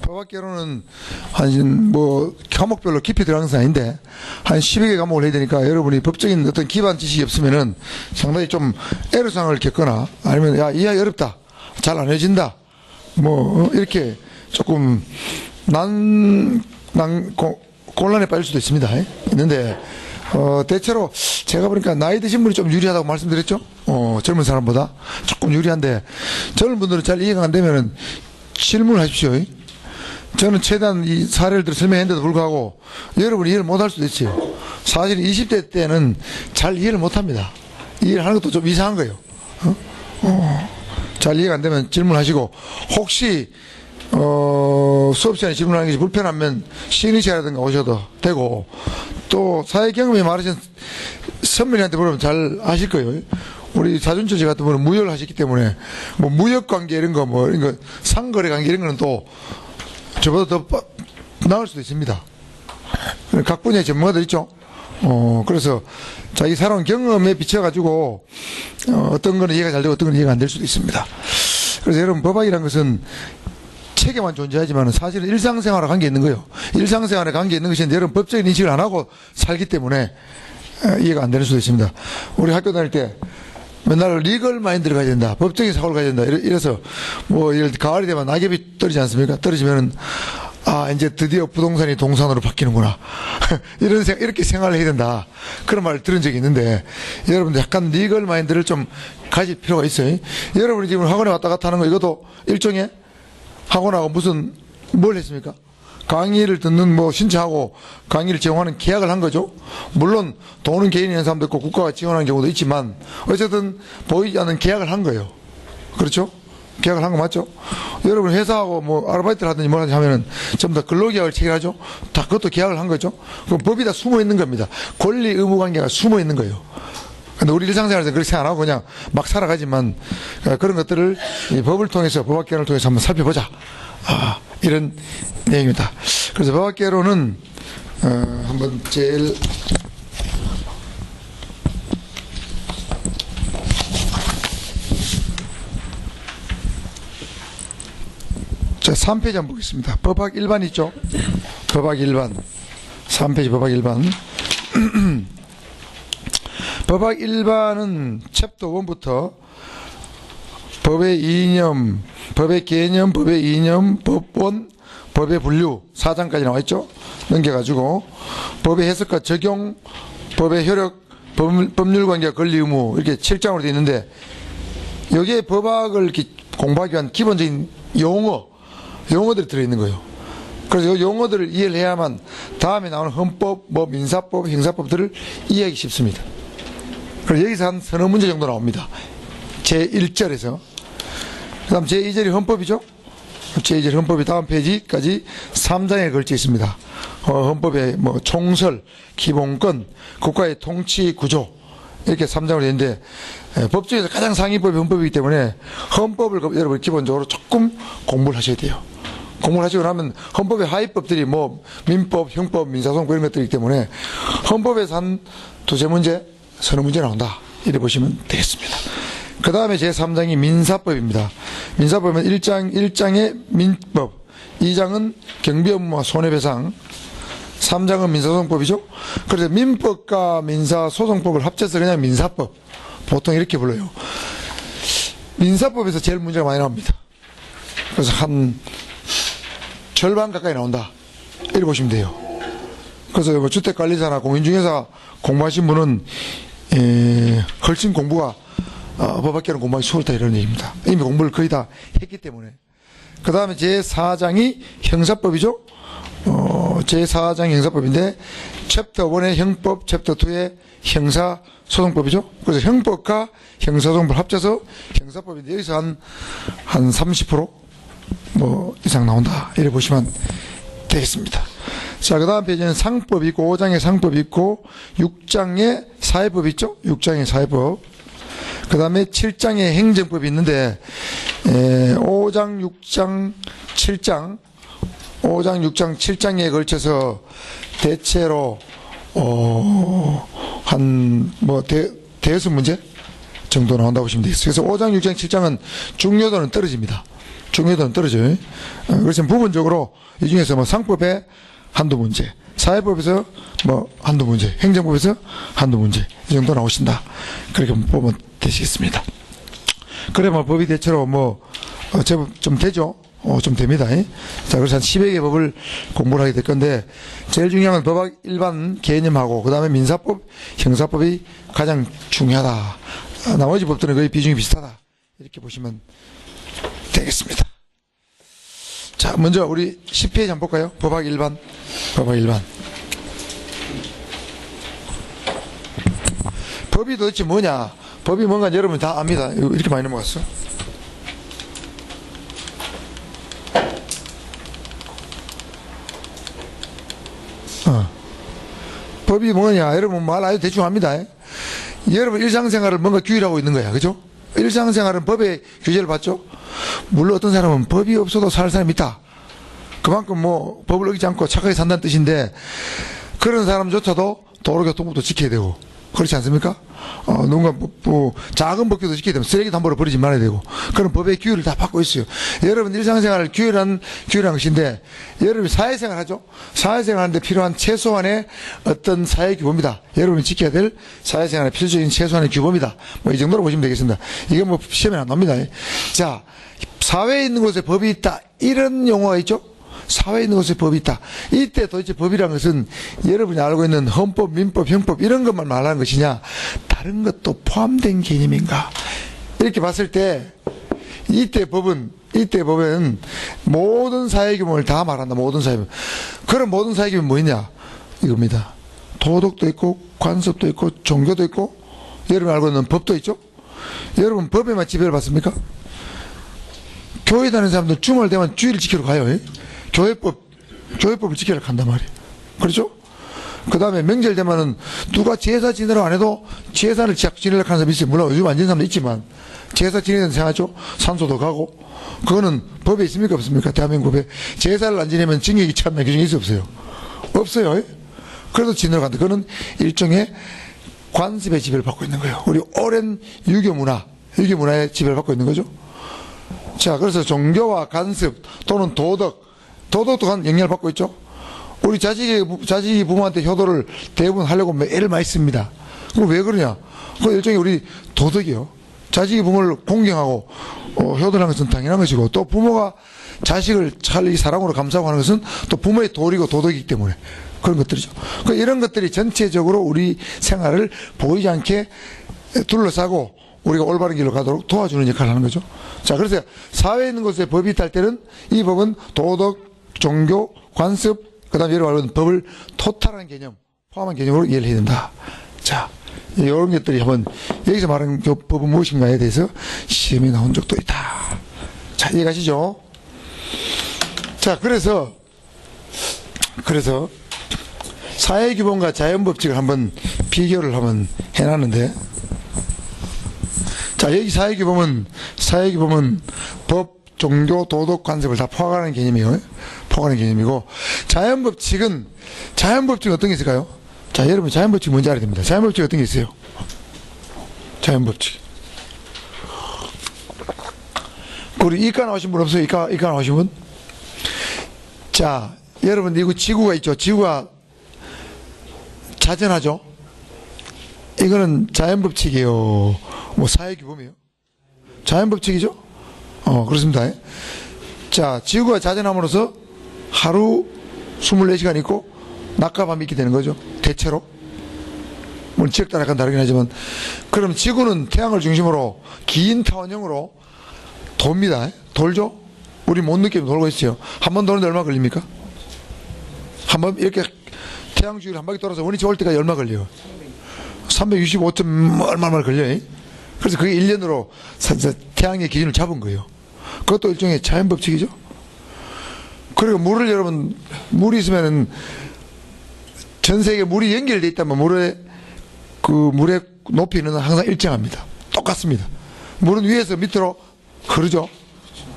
법학개론은 과목별로 깊이 들어가는 것은 아닌데, 한 12개 과목을 해야 되니까 여러분이 법적인 어떤 기반 지식이 없으면은 상당히 좀 애로사항을 겪거나, 아니면, 야, 이해하기 어렵다. 잘 안 해진다. 이렇게 조금, 곤란에 빠질 수도 있습니다. 있는데, 대체로 제가 보니까 나이 드신 분이 좀 유리하다고 말씀드렸죠? 젊은 사람보다 조금 유리한데, 젊은 분들은 잘 이해가 안 되면은 질문을 하십시오. 저는 최대한 이 사례를 들어 설명했는데도 불구하고 여러분이 이해를 못할 수도 있어요. 사실 20대 때는 잘 이해를 못합니다. 이해를 하는 것도 좀 이상한 거예요. 잘 이해가 안 되면 질문하시고, 혹시 수업 시간에 질문하는 게 불편하면 시니시라든가 오셔도 되고, 또 사회 경험이 많으신 선배님한테 물으면 잘 아실 거예요. 우리 사준처지 같은 분은 무역을 하셨기 때문에 무역 관계 이런 거 상거래 관계 이런 거는 또 저보다 더 나을 수도 있습니다. 각 분야의 전문가들 있죠. 그래서 자기 살아온 경험에 비춰가지고 어떤 거는 이해가 잘 되고 어떤 거는 이해가 안 될 수도 있습니다. 그래서 여러분, 법학이라는 것은 책에만 존재하지만 사실은 일상생활과 관계 있는 거예요. 일상생활에 관계 있는 것인데 여러분 법적인 인식을 안 하고 살기 때문에 이해가 안 되는 수도 있습니다. 우리 학교 다닐 때 맨날 리걸 마인드를 가져야 된다. 법적인 사고를 가져야 된다. 이래서 가을이 되면 낙엽이 떨어지지 않습니까? 떨어지면은 이제 드디어 부동산이 동산으로 바뀌는구나. 이렇게 생활을 해야 된다. 그런 말을 들은 적이 있는데, 여러분들 약간 리걸 마인드를 좀 가질 필요가 있어요. 여러분이 지금 학원에 왔다 갔다 하는 거 이것도 일종의 학원하고 뭘 했습니까? 강의를 듣는 신청하고 강의를 제공하는 계약을 한 거죠. 물론 돈은 개인이 있는 사람도 있고 국가가 지원하는 경우도 있지만 어쨌든 보이지 않는 계약을 한 거예요. 그렇죠? 계약을 한 거 맞죠? 여러분 회사하고 아르바이트를 하든지 뭘 하든지 하면은 전부 다 근로계약을 체결하죠? 다 그것도 계약을 한 거죠? 그럼 법이 다 숨어 있는 겁니다. 권리 의무 관계가 숨어 있는 거예요. 근데 우리 일상생활에서 그렇게 생각 안 하고 그냥 막 살아가지만, 그런 것들을 이 법을 통해서, 법학개론을 통해서 한번 살펴보자. 이런 내용입니다. 그래서 법학개론은 한번 제일 자, 3페이지 한번 보겠습니다. 법학 일반 있죠? 법학 일반. 3페이지 법학 일반. 법학 일반은 챕터 1부터 법의 이념, 법의 개념, 법의 이념, 법원, 법의 분류 4장까지 나와있죠. 넘겨가지고 법의 해석과 적용, 법의 효력, 법률관계와 권리 의무 이렇게 7장으로 되어 있는데, 여기에 법학을 이렇게 공부하기 위한 기본적인 용어들이 들어있는 거예요. 그래서 이 용어들을 이해를 해야만 다음에 나오는 헌법, 민사법, 형사법들을 이해하기 쉽습니다. 그래서 여기서 한 서너 문제 정도 나옵니다. 제1절에서. 그 다음 제2절이 헌법이죠. 제2절 헌법이 다음 페이지까지 3장에 걸쳐 있습니다. 헌법의 총설, 기본권, 국가의 통치 구조 이렇게 3장으로 되어 있는데, 법 중에서 가장 상위법이 헌법이기 때문에 헌법을 여러분 기본적으로 조금 공부를 하셔야 돼요. 공부를 하시고 나면 헌법의 하위법들이 민법, 형법, 민사소송법 이런 것들이기 때문에 헌법에서 한 두세 문제, 서너 문제 나온다. 이래 보시면 되겠습니다. 그 다음에 제3장이 민사법입니다. 민사법은 1장의 민법, 2장은 경비업무와 손해배상, 3장은 민사소송법이죠. 그래서 민법과 민사소송법을 합쳐서 그냥 민사법, 보통 이렇게 불러요. 민사법에서 제일 문제가 많이 나옵니다. 그래서 한 절반 가까이 나온다. 이렇게 보시면 돼요. 그래서 주택관리사나 공인중개사 공부하신 분은 훨씬 공부가 법학개론 공부하기 수월하다 이런 얘기입니다. 이미 공부를 거의 다 했기 때문에. 그 다음에 제4장이 형사법이죠. 제4장 형사법인데 챕터 1의 형법, 챕터 2의 형사소송법이죠. 그래서 형법과 형사소송법을 합쳐서 형사법인데 여기서 한 30% 이상 나온다. 이렇게 보시면 되겠습니다. 자, 그 다음 페이지는 상법이 있고 5장에 상법이 있고 6장에 사회법이 있죠. 6장에 사회법. 그 다음에 7장에 행정법이 있는데 5장, 6장, 7장 5장, 6장, 7장에 걸쳐서 대체로 대여섯 문제 정도 나온다고 보시면 되겠어요. 그래서 5장, 6장, 7장은 중요도는 떨어집니다. 중요도는 떨어져요. 그래서 부분적으로 이 중에서 뭐 상법에 한두 문제, 사회법에서 뭐 한두 문제, 행정법에서 한두 문제, 이 정도 나오신다. 그렇게 보면 되시겠습니다. 그래, 뭐 법이 대체로 뭐, 제법 좀 되죠? 좀 됩니다. 자, 그래서 한 10여 개 법을 공부를 하게 될 건데, 제일 중요한 건 법학 일반 개념하고, 그 다음에 민사법, 형사법이 가장 중요하다. 나머지 법들은 거의 비중이 비슷하다. 이렇게 보시면 되겠습니다. 자, 먼저 우리 10페이지 한번 볼까요? 법학 일반. 법학 일반. 법이 도대체 뭐냐? 법이 뭔가 여러분 다 압니다. 이렇게 많이 넘어갔어. 법이 뭐냐? 여러분 말 아주 대충 합니다. 여러분 일상생활을 뭔가 규율하고 있는 거야. 그죠? 일상생활은 법의 규제를 받죠? 물론 어떤 사람은 법이 없어도 살 사람이 있다. 그만큼 뭐 법을 어기지 않고 착하게 산다는 뜻인데, 그런 사람조차도 도로교통법도 지켜야 되고, 그렇지 않습니까? 누군가 뭐 작은 법규도 지켜야 되면 쓰레기도 함부로 버리지 말아야 되고, 그런 법의 규율을 다 받고 있어요. 여러분 일상생활을 규율한 것인데, 여러분이 사회생활 하죠? 사회생활 하는데 필요한 최소한의 어떤 사회규범이다. 여러분이 지켜야 될 사회생활의 필수적인 최소한의 규범이다. 뭐 이 정도로 보시면 되겠습니다. 이게 뭐 시험에 안 나옵니다. 자, 사회에 있는 곳에 법이 있다. 이런 용어가 있죠? 사회에 있는 곳에 법이 있다. 이때 도대체 법이라는 것은 여러분이 알고 있는 헌법, 민법, 형법 이런 것만 말하는 것이냐, 다른 것도 포함된 개념인가, 이렇게 봤을 때 이때 법은 모든 사회규범을 다 말한다. 모든 사회규범. 그런 모든 사회규범이 뭐냐 이겁니다. 도덕도 있고 관습도 있고 종교도 있고 여러분이 알고 있는 법도 있죠. 여러분 법에만 지배를 받습니까? 교회 다니는 사람들 주말 되면 주의를 지키러 가요. 교회법을 지켜야 한단 말이에요. 그렇죠? 그 다음에 명절 되면은 누가 제사 지내러 안 해도 제사를 지내려고 하는 사람이 있어요. 물론 요즘 안 지는 사람도 있지만, 제사 지내는 생각하죠? 산소도 가고. 그거는 법에 있습니까? 없습니까? 대한민국 법에. 제사를 안 지내면 징역이 찬다 규정이 있어 없어요? 없어요. 그래도 지내러 간다. 그거는 일종의 관습의 지배를 받고 있는 거예요. 우리 오랜 유교문화의 지배를 받고 있는 거죠. 자, 그래서 종교와 관습 또는 도덕도 영향을 받고 있죠. 우리 자식이 부모한테 효도를 대부분 하려고 애를 많이 씁니다. 그럼 왜 그러냐? 그 일종의 우리 도덕이요. 자식이 부모를 공경하고 효도를 하는 것은 당연한 것이고, 또 부모가 자식을 잘 사랑으로 감싸고 하는 것은 또 부모의 도리고 도덕이기 때문에 그런 것들이죠. 이런 것들이 전체적으로 우리 생활을 보이지 않게 둘러싸고 우리가 올바른 길로 가도록 도와주는 역할을 하는 거죠. 자, 그래서 사회에 있는 곳에 법이 있다 할 때는 이 법은 도덕, 종교, 관습, 그 다음에 여러분 알고 있는 법을 토탈한 개념, 포함한 개념으로 이해를 해야 된다. 자, 이런 것들이 한번 여기서 말하는 법은 무엇인가에 대해서 시험에 나온 적도 있다. 자, 이해가시죠? 자, 그래서 사회규범과 자연법칙을 한번 비교를 한번 해놨는데, 자, 여기 사회규범은 법, 종교, 도덕, 관습을 다 포괄하는 개념이에요. 포괄하는 개념이고, 자연법칙은 어떤 게 있을까요? 자, 여러분 자연법칙 뭔지 알아야 됩니다. 자연법칙 어떤 게 있어요? 자연법칙. 우리 이과 나오신 분 없어요? 이과 나오신 분? 자, 여러분 이거 지구가 있죠? 지구가 자전하죠? 이거는 자연법칙이에요. 뭐 사회규범이에요? 자연법칙이죠? 그렇습니다. 자, 지구가 자전함으로써 하루 24시간 있고 낮과 밤이 있게 되는 거죠. 대체로. 물론 지역 따라 약간 다르긴 하지만, 그럼 지구는 태양을 중심으로 긴 타원형으로 돕니다. 돌죠? 우리 못 느끼면 돌고 있어요. 한 번 도는데 얼마 걸립니까? 한 번 이렇게 태양 주위를 한 바퀴 돌아서 원위치 올 때까지 얼마 걸려요? 365점 얼마나 걸려요? 그래서 그게 1년으로 태양의 기준을 잡은 거예요. 그것도 일종의 자연법칙이죠. 그리고 물이 있으면은 전 세계 물이 연결되어 있다면 물의 높이는 항상 일정합니다. 똑같습니다. 물은 위에서 밑으로 흐르죠.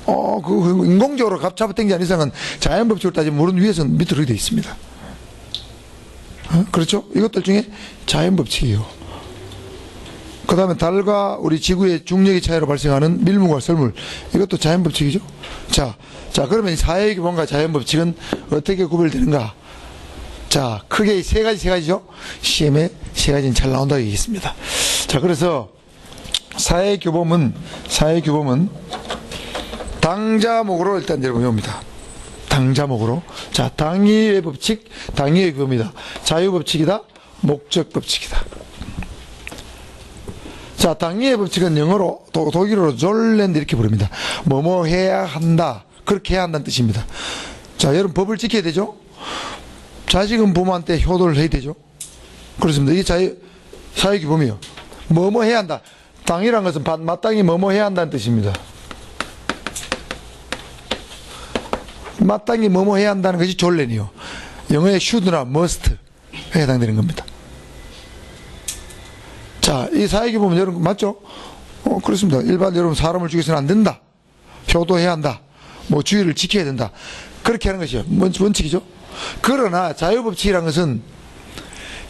인공적으로 잡아당기지 않는 이상은 자연법칙으로 따지면 물은 위에서 밑으로 되어 있습니다. 그렇죠? 이것들 중에 자연법칙이에요. 그 다음에 달과 우리 지구의 중력의 차이로 발생하는 밀물과 썰물. 이것도 자연법칙이죠. 자, 그러면 이 사회 규범과 자연법칙은 어떻게 구별되는가? 자, 크게 세 가지죠? 시험에 세 가지는 잘 나온다고 얘기했습니다. 자, 그래서 사회 규범은 당자목으로 일단 여러분 외웁니다. 당자목으로. 자, 당위의 법칙, 당위의 규범이다. 자유법칙이다. 목적법칙이다. 자, 당위의 법칙은 영어로, 독일어로 졸렌드 이렇게 부릅니다. 뭐뭐 해야 한다. 그렇게 해야 한다는 뜻입니다. 자, 여러분 법을 지켜야 되죠? 자식은 부모한테 효도를 해야 되죠? 그렇습니다. 이게 사회규범이에요. 뭐뭐 해야 한다. 당이란 것은 마땅히 뭐뭐 해야 한다는 뜻입니다. 마땅히 뭐뭐 해야 한다는 것이 졸렌이요. 영어의 should나 must에 해당되는 겁니다. 자, 이 사회규범은 여러분 맞죠? 그렇습니다. 일반 여러분 사람을 죽여서는 안 된다. 효도해야 한다. 뭐 주의를 지켜야 된다. 그렇게 하는 것이요. 원칙이죠. 그러나 자유법칙이라는 것은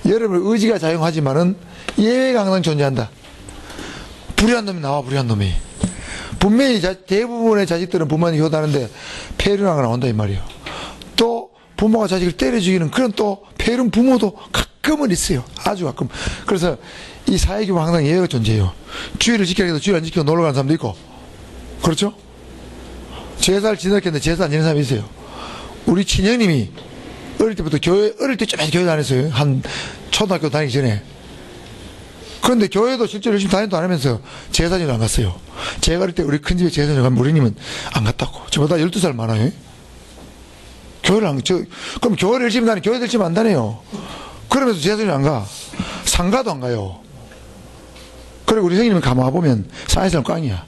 여러분 의지가 자유하지만은 예외가 항상 존재한다. 불의한 놈이 나와, 불의한 놈이. 분명히 대부분의 자식들은 부모님 효도하는데 폐륜하가 나온다 이 말이에요. 또 부모가 자식을 때려 죽이는 그런 또 폐륜 부모도 가끔은 있어요. 아주 가끔. 그래서 이 사회규범 항상 예외가 존재해요. 주의를 지켜야 해도 주의를 안 지키고 놀러 가는 사람도 있고. 그렇죠? 제사를 지냈겠는데 제사 안 지내는 사람이 있어요. 우리 친형님이 어릴 때부터 어릴 때 좀 교회 다녔어요. 한 초등학교 다니기 전에. 그런데 교회도 실제로 열심히 다니도 안 하면서 제사지는 안 갔어요. 제가 어릴 때 우리 큰 집에 제사지를 가면 우리님은 안 갔다고. 저보다 12살 많아요. 교회를 그럼 교회를 열심히 다니, 교회를 열심히 안 다녀요. 그러면서 제사지는 안 가. 상가도 안 가요. 그리고 우리 형님은 가만보면 사회사람 꽝이야.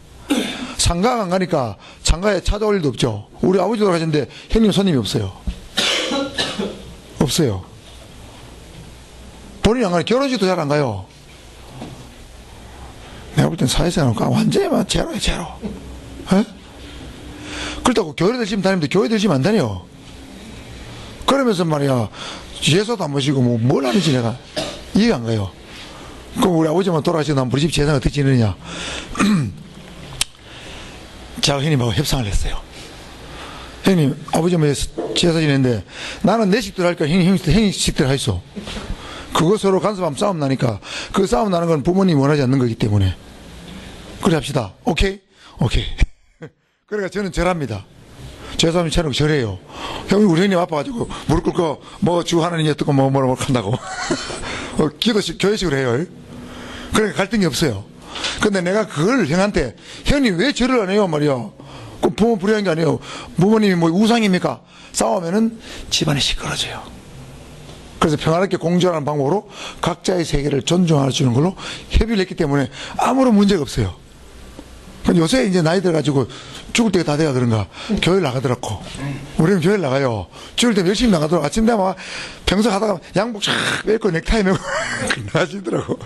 상가 안 가니까 상가에 찾아올 일도 없죠. 우리 아버지 돌아가셨는데 형님 손님이 없어요. 없어요. 본인이 안 가요. 결혼식도 잘 안 가요. 내가 볼 땐 사회생활은 완전히 제로예요, 제로. 에? 그렇다고 교회들 지금 다니는데 교회들 지금 안 다녀요. 그러면서 말이야, 예서도 안 모시고 뭘 하는지 내가 이해가 안 가요. 그럼 우리 아버지만 돌아가시고 난 우리 집 재산 어떻게 지내느냐. 제가 형님하고 협상을 했어요. 형님, 아버지만 제사 지내는데 나는 내 식대로 할까? 형님 식대로 하있어. 그거 서로 간섭하면 싸움 나니까 그 싸움 나는 건 부모님이 원하지 않는 거기 때문에 그래 합시다. 오케이? 오케이. 그러니까 저는 절합니다. 제사님 차리고 절해요. 형이 우리 형님 아파가지고 무릎 꿇고 뭐 주 하나님이 어떻고 뭐라고 한다고. 교회식으로 해요. 그러니까 갈등이 없어요. 근데 내가 그걸 형한테 형님 왜 절을 안 해요 말이야. 그 부모 불의한 게 아니에요. 부모님이 뭐 우상입니까? 싸우면은 집안이 시끄러져요. 그래서 평화롭게 공존하는 방법으로 각자의 세계를 존중해주는 걸로 협의를 했기 때문에 아무런 문제가 없어요. 요새 이제 나이 들어가지고 죽을 때가 다 돼가 그런가 교회를 나가더라고. 우리는 교회를 나가요. 죽을 때 열심히 나가더라고. 아침 되면 평소 하다가 양복 쫙 빼고 넥타이 메고 나가시더라고.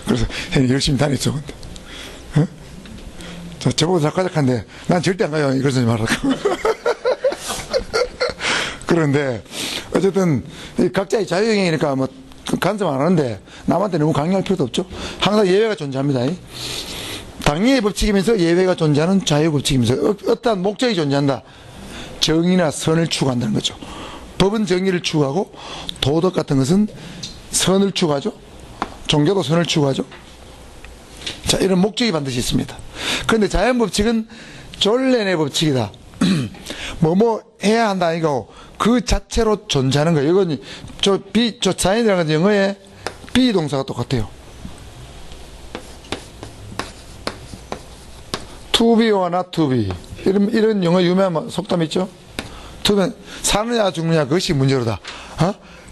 그래서 열심히 다녔죠. 어? 저보고 작가작한데 난 절대 안 가요. 그러지 말라고. 그런데 어쨌든 각자의 자유행위니까 뭐 간섭 안 하는데 남한테 너무 강요할 필요도 없죠. 항상 예외가 존재합니다. 당위의 법칙이면서 예외가 존재하는 자유법칙이면서 어떠한 목적이 존재한다. 정의나 선을 추구한다는 거죠. 법은 정의를 추구하고 도덕 같은 것은 선을 추구하죠. 종교도 선을 추구하죠. 자, 이런 목적이 반드시 있습니다. 그런데 자연법칙은 졸렌의 법칙이다. 뭐뭐 해야 한다 아니고 그 자체로 존재하는 거예요. 이건 저 자연이라는 건 영어의 비동사가 똑같아요. to be와 not to be 이런 영어 유명한 속담 있죠. to be 사느냐 죽느냐 그것이 문제로다.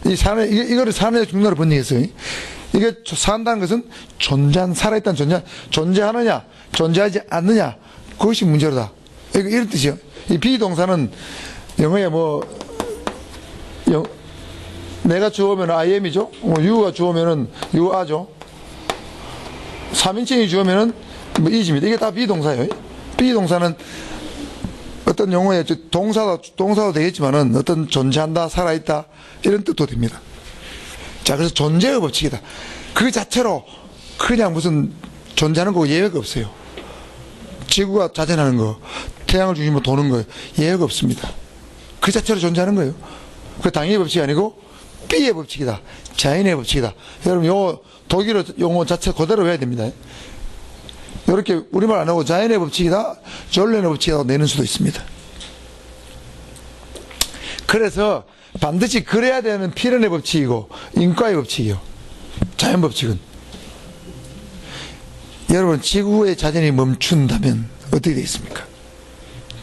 이거를 사느냐 죽느냐로 번역했어요. 이게 산다는 것은 살아있다는 존재하느냐 존재하지 않느냐 그것이 문제로다. 이런 뜻이요. 이 비동사는 영어에 내가 주어면 I am이죠. you가 주어면은 you are죠. 3인칭이 주어면은 is입니다. 이게 다 비동사예요. 비동사는 어떤 용어에 동사도 되겠지만은 어떤 존재한다, 살아있다 이런 뜻도 됩니다. 자, 그래서 존재의 법칙이다. 그 자체로 그냥 무슨 존재하는 거 예외가 없어요. 지구가 자전하는 거, 태양을 중심으로 도는 거 예외가 없습니다. 그 자체로 존재하는 거예요. 그 당연의 법칙이 아니고 B의 법칙이다. 자연의 법칙이다. 여러분 요 독일어 용어 자체 그대로 외워야 됩니다. 이렇게 우리말 안 하고 자연의 법칙이다, 전론의 법칙이다 내는 수도 있습니다. 그래서 반드시 그래야 되는 필연의 법칙이고 인과의 법칙이요. 자연 법칙은. 여러분 지구의 자전이 멈춘다면 어떻게 되겠습니까?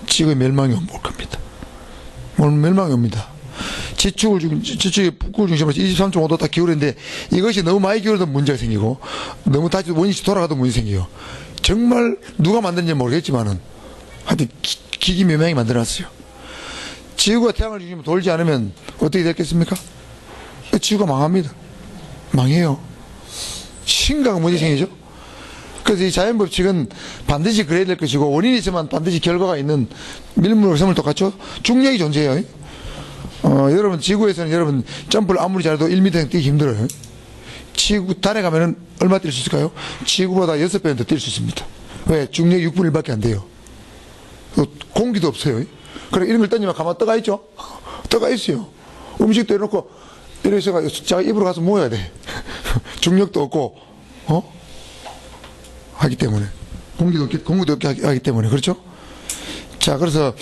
지구의 멸망이 올 겁니다. 멸망이 옵니다. 지축이 북극을 중심으로 23.5도 딱 기울었는데 이것이 너무 많이 기울어도 문제가 생기고 너무 다시 원위치 돌아가도 문제가 생겨요. 정말 누가 만든지 모르겠지만은 하여튼 기기묘명이 만들어놨어요. 지구가 태양을 중심으로 돌지 않으면 어떻게 됐겠습니까? 지구가 망합니다. 망해요. 심각한 문제 생기죠. 그래서 이 자연법칙은 반드시 그래야 될 것이고 원인이 있으면 반드시 결과가 있는 밀물 섬을 똑같죠. 중력이 존재해요. 여러분 지구에서는 여러분 점프를 아무리 잘해도 1m 뛰기 힘들어요. 지구 달에 가면은 얼마 뛸 수 있을까요? 지구보다 6배는 더 뛸 수 있습니다. 왜? 중력이 6분의 1밖에 안 돼요. 공기도 없어요. 그래 이런 걸 던지면 가만 떠가 있죠. 떠가 있어요. 음식도 해놓고 이래서 자가 입으로 가서 모여야 돼. 중력도 없고 하기 때문에 공기도 없게 하기 때문에 그렇죠. 자 그래서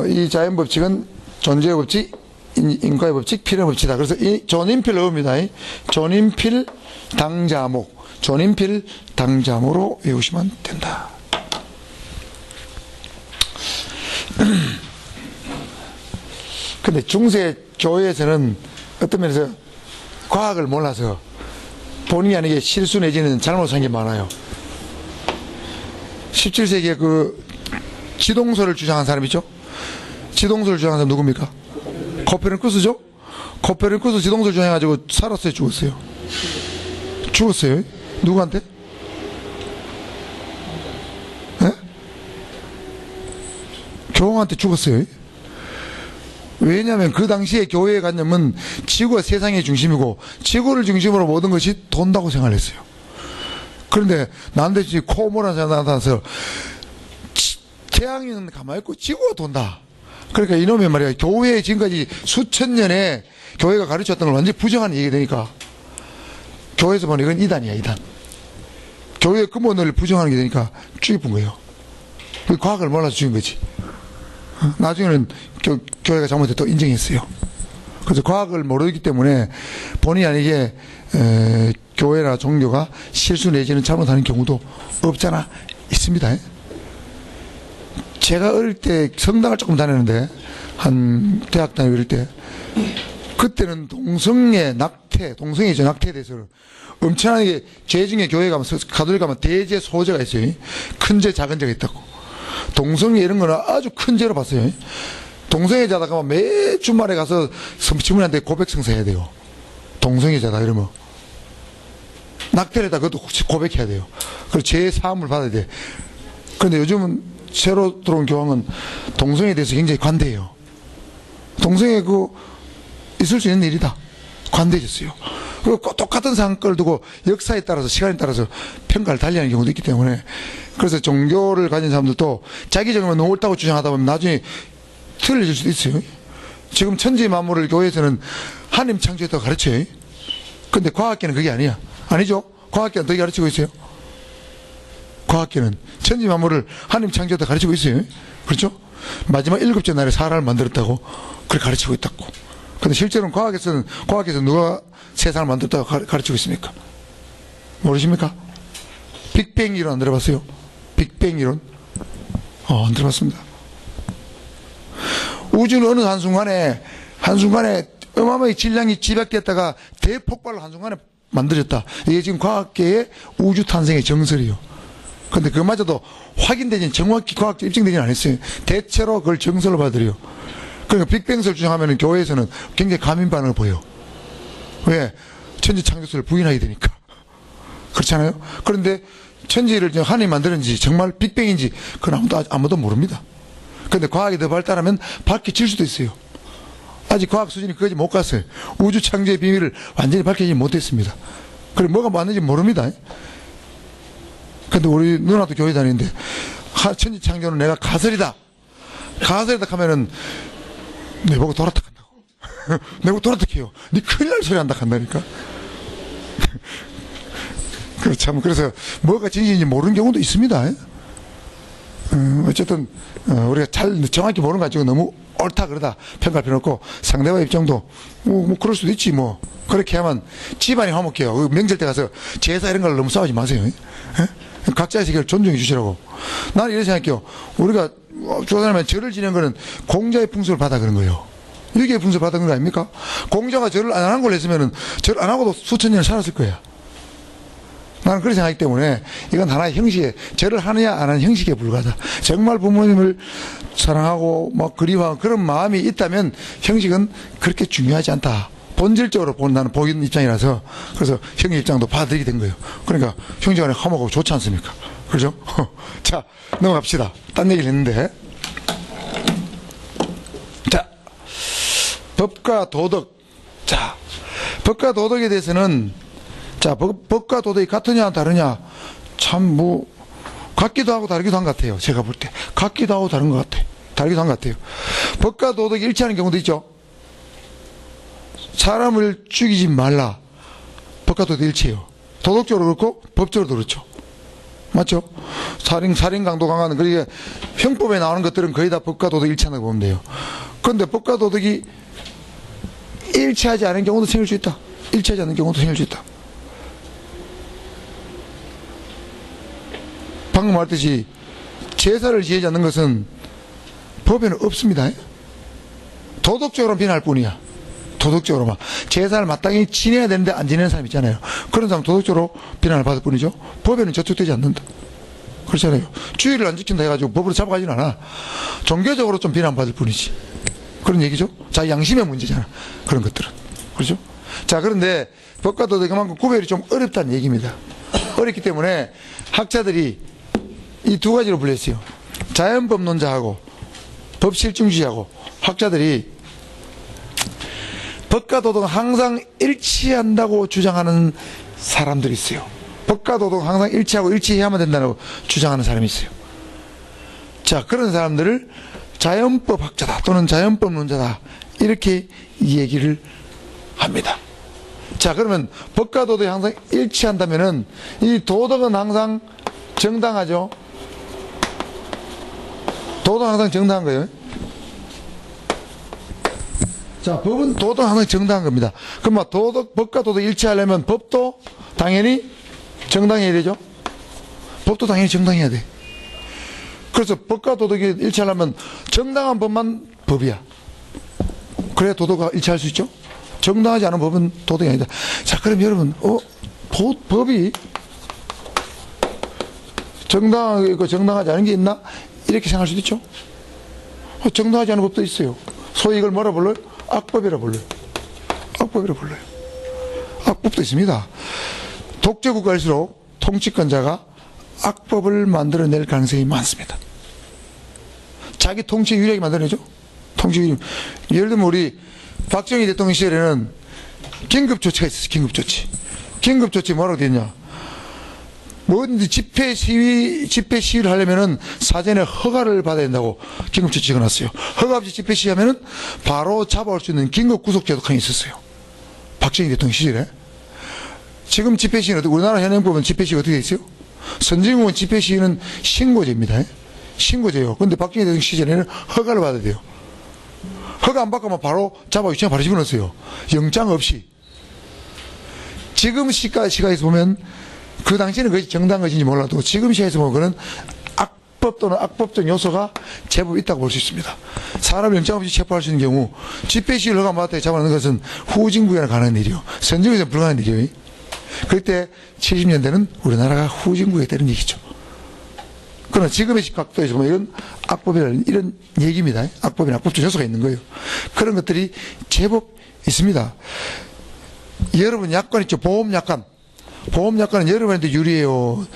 이 자연 법칙은 존재의 법칙, 인과의 법칙, 필연의 법칙이다. 그래서 이 존인필 어입니다. 존인필 당자목, 존인필 당자모로 외우시면 된다. 근데 중세 교회에서는 어떤 면에서 과학을 몰라서 본인이 아니게 실수 내지는 잘못한 게 많아요. 17세기에 그 지동설을 주장한 사람이죠. 지동설을 주장한 사람 누굽니까? 코페르니쿠스죠? 코페르니쿠스 지동설 주장해가지고 살았어요, 죽었어요? 죽었어요. 누구한테? 예? 교황한테 죽었어요. 왜냐하면 그 당시에 교회의 관념은 지구가 세상의 중심이고 지구를 중심으로 모든 것이 돈다고 생각했어요. 그런데 난데지 코모라는 사람 나타나서 태양은 가만히 있고 지구가 돈다. 그러니까 이놈의 말이야. 교회에 지금까지 수천 년에 교회가 가르쳤던 걸 완전히 부정하는 얘기가 되니까 교회에서 보면 이건 이단이야, 이단. 교회의 근본을 부정하는 게 되니까 죽여본 거예요. 과학을 몰라서 죽인 거지. 나중에는 교회가 잘못했다고 인정했어요. 그래서 과학을 모르기 때문에 본의 아니게 교회나 종교가 실수 내지는 잘못하는 경우도 없잖아 있습니다. 제가 어릴 때 성당을 조금 다녔는데 한 대학 다니고 이럴 때 그때는 동성애 낙태, 동성애죠, 낙태에 대해서 엄청나게 죄 중에 교회 가면 가톨릭 가면 대죄 소죄가 있어요. 큰 죄 작은 죄가 있다고. 동성애 이런 거는 아주 큰 죄로 봤어요. 동성애자다 가면 매 주말에 가서 지문한테 고백 성사해야 돼요. 동성애자다 이러면 낙태를 했다 그것도 고백해야 돼요. 그리고 죄 사함을 받아야 돼. 그런데 요즘은 새로 들어온 교황은 동성애에 대해서 굉장히 관대해요. 동성애 있을 수 있는 일이다. 관대해졌어요. 그리고 똑같은 사건을 두고 역사에 따라서 시간에 따라서 평가를 달리하는 경우도 있기 때문에 그래서 종교를 가진 사람들도 자기 정말 너무 옳다고 주장하다 보면 나중에 틀려질 수도 있어요. 지금 천지 만물을 교회에서는 하나님 창조했다고 가르쳐요. 근데 과학계는 그게 아니야. 아니죠? 과학계는 어떻게 가르치고 있어요? 과학계는 천지 만물을 하나님 창조했다고 가르치고 있어요. 그렇죠? 마지막 7째 날에 사람을 만들었다고 그렇게 가르치고 있다고. 근데 실제로는 과학에서 누가 세상을 만들었다고 가르치고 있습니까? 모르십니까? 빅뱅 이론 안 들어봤어요? 빅뱅 이론? 안 들어봤습니다. 우주는 어느 한순간에 어마어마하게 질량이 집약됐다가 대폭발로 한순간에 만들어졌다. 이게 지금 과학계의 우주 탄생의 정설이요. 근데 그마저도 확인되진 정확히 과학적 입증되진 않았어요. 대체로 그걸 정설로 받아들여요. 그러니까 빅뱅설 주장하면 교회에서는 굉장히 가민 반응을 보여요. 왜? 천지 창조설을 부인하게 되니까. 그렇잖아요? 그런데 천지를 하나님이 만들었는지 정말 빅뱅인지 그건 아무도 모릅니다. 그런데 과학이 더 발달하면 밝혀질 수도 있어요. 아직 과학 수준이 그까지 못 갔어요. 우주 창조의 비밀을 완전히 밝히지 못했습니다. 그리고 뭐가 맞는지 모릅니다. 근데 우리 누나도 교회 다니는데, 천지창조는 내가 가설이다. 가설이다 하면은, 내보고 돌았다 한다고. 내보고 돌았다 해요. 니 큰일 날 소리 한다 한다니까. 그래서 뭐가 진실인지 모르는 경우도 있습니다. 어쨌든, 우리가 정확히 모르는 거 가지고 너무 옳다 그러다 평가할 필요 없고, 상대방 입장도, 뭐, 그럴 수도 있지, 뭐. 그렇게 하면 집안이 화목해요. 명절 때 가서 제사 이런 걸 너무 싸우지 마세요. 각자의 세계를 존중해 주시라고. 나는 이렇게 생각해요. 우리가 조사하면 절을 지내는 거는 공자의 풍습을 받아 그런 거예요. 유교의 풍습을 받아 그런 거 아닙니까? 공자가 절을 안 한 걸 했으면은 절 안 하고도 수천 년을 살았을 거야. 나는 그렇게 생각하기 때문에 이건 하나의 형식에, 절을 하느냐 안 하는 형식에 불과하다. 정말 부모님을 사랑하고 뭐 그리워하고 그런 마음이 있다면 형식은 그렇게 중요하지 않다. 본질적으로 나는 보이는 입장이라서, 그래서 형의 입장도 받아들이게 된 거예요. 그러니까 형제간에 화목하고 좋지 않습니까? 그죠? 자, 넘어갑시다. 딴 얘기를 했는데. 자, 법과 도덕. 자, 법과 도덕에 대해서는, 자, 법과 도덕이 같으냐 다르냐, 참 뭐 같기도 하고 다르기도 한 것 같아요. 제가 볼 때 같기도 하고 다른 것 같아. 다르기도 한 것 같아요. 법과 도덕이 일치하는 경우도 있죠. 사람을 죽이지 말라. 법과 도덕이 일치해요. 도덕적으로 그렇고 법적으로도 그렇죠. 맞죠? 살인, 강도, 강화는, 그러니까 형법에 나오는 것들은 거의 다 법과 도덕이 일치한다고 보면 돼요. 그런데 법과 도덕이 일치하지 않은 경우도 생길 수 있다. 일치하지 않는 경우도 생길 수 있다. 방금 말했듯이 제사를 지내지 않는 것은 법에는 없습니다. 도덕적으로 비난할 뿐이야. 도덕적으로만. 제사를 마땅히 지내야 되는데 안 지내는 사람 있잖아요. 그런 사람 도덕적으로 비난을 받을 뿐이죠. 법에는 저촉되지 않는다. 그렇잖아요. 주의를 안 지킨다 해가지고 법으로 잡아가진 않아. 종교적으로 좀 비난받을 뿐이지. 그런 얘기죠. 자, 양심의 문제잖아. 그런 것들은. 그렇죠? 자, 그런데 법과 도덕이 그만큼 구별이 좀 어렵다는 얘기입니다. 어렵기 때문에 학자들이 이 두 가지로 분류했어요. 자연법론자하고 법실증주의하고 학자들이 법과 도덕은 항상 일치한다고 주장하는 사람들이 있어요. 법과 도덕은 항상 일치하고 일치해야만 된다고 주장하는 사람이 있어요. 자, 그런 사람들을 자연법 학자다 또는 자연법론자다 이렇게 얘기를 합니다. 자, 그러면 법과 도덕이 항상 일치한다면은 이 도덕은 항상 정당하죠. 도덕은 항상 정당한 거예요. 자, 법은 도덕은 항상 정당한 겁니다. 그럼 법과 도덕이 일치하려면 법도 당연히 정당해야 되죠. 법도 당연히 정당해야 돼. 그래서 법과 도덕이 일치하려면 정당한 법만 법이야. 그래야 도덕과 일치할 수 있죠. 정당하지 않은 법은 도덕이 아니다. 자, 그럼 여러분, 법이 정당하고 정당하지 않은 게 있나? 이렇게 생각할 수도 있죠. 정당하지 않은 법도 있어요. 소위 이걸 뭐라 불러요? 악법이라 불러요. 악법이라 불러요. 악법도 있습니다. 독재국가일수록 통치권자가 악법을 만들어낼 가능성이 많습니다. 자기 통치 유리하게 만들어내죠. 통치 유리. 예를 들면 우리 박정희 대통령 시절에는 긴급조치가 있었어요. 긴급조치. 긴급조치 뭐라고 되어 있냐. 뭐든지 집회 시위를 하려면은 사전에 허가를 받아야 된다고 긴급조치 적어놨어요. 허가 없이 집회 시위하면은 바로 잡아올 수 있는 긴급구속제도칸이 있었어요. 박정희 대통령 시절에. 지금 집회 시위는 우리나라 현행법은 집회 시위가 어떻게 돼 있어요? 선진국은 집회 시위는 신고제입니다. 신고제요. 근데 박정희 대통령 시절에는 허가를 받아야 돼요. 허가 안 받고만 바로 잡아 유치원 바로 집어넣었어요. 영장 없이. 지금 시각에서 보면 그 당시에는 그것이 정당한 것인지 몰라도 지금 시각에서 보면 그는 악법 또는 악법적 요소가 제법 있다고 볼 수 있습니다. 사람 영장 없이 체포할 수 있는 경우 집회 시위를 허가 안 받았다고 잡아넣는 것은 후진국에나 가능한 일이요. 선진국에서는 불가능한 일이요. 그때 70년대는 우리나라가 후진국에 되는 얘기죠. 그러나 지금의 각도에서 보면 이건 악법이라는 이런 얘기입니다. 악법이나 악법적 요소가 있는 거예요. 그런 것들이 제법 있습니다. 여러분 약관 있죠. 보험약관. 보험약관은 여러분한테 유리해요?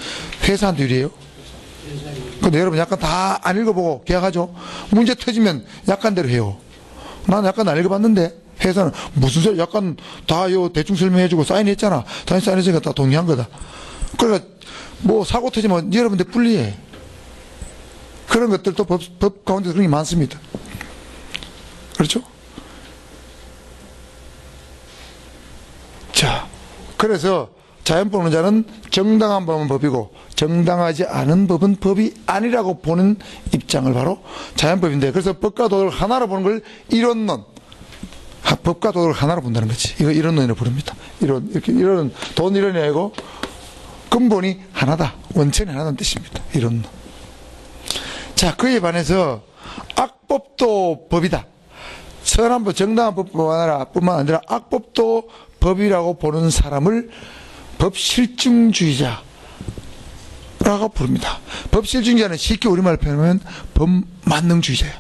회사한테 유리해요? 근데 여러분 약관 다 안 읽어보고 계약하죠? 문제 터지면 약관대로 해요. 나는 약관 안 읽어봤는데 회사는 무슨 소리 약관 다 요 대충 설명해주고 사인했잖아. 당연히 사인했으니까 다 동의한 거다. 그러니까 뭐 사고 터지면 여러분들 불리해. 그런 것들도 법 가운데 그런 게 많습니다. 그렇죠? 자, 그래서 자연법 논자는 정당한 법은 법이고 정당하지 않은 법은 법이 아니라고 보는 입장을 바로 자연법인데, 그래서 법과 도덕을 하나로 보는 걸 이론론, 법과 도덕을 하나로 본다는 거지. 이거 이론론이라고 부릅니다. 이런 돈 이론이 아니고 근본이 하나다, 원천이 하나다는 뜻입니다. 이론론. 자, 그에 반해서 악법도 법이다. 선한 법, 정당한 법뿐만 아니라 악법도 법이라고 보는 사람을 법실증주의자라고 부릅니다. 법실증주의자는 쉽게 우리말로 표현하면 법만능주의자야.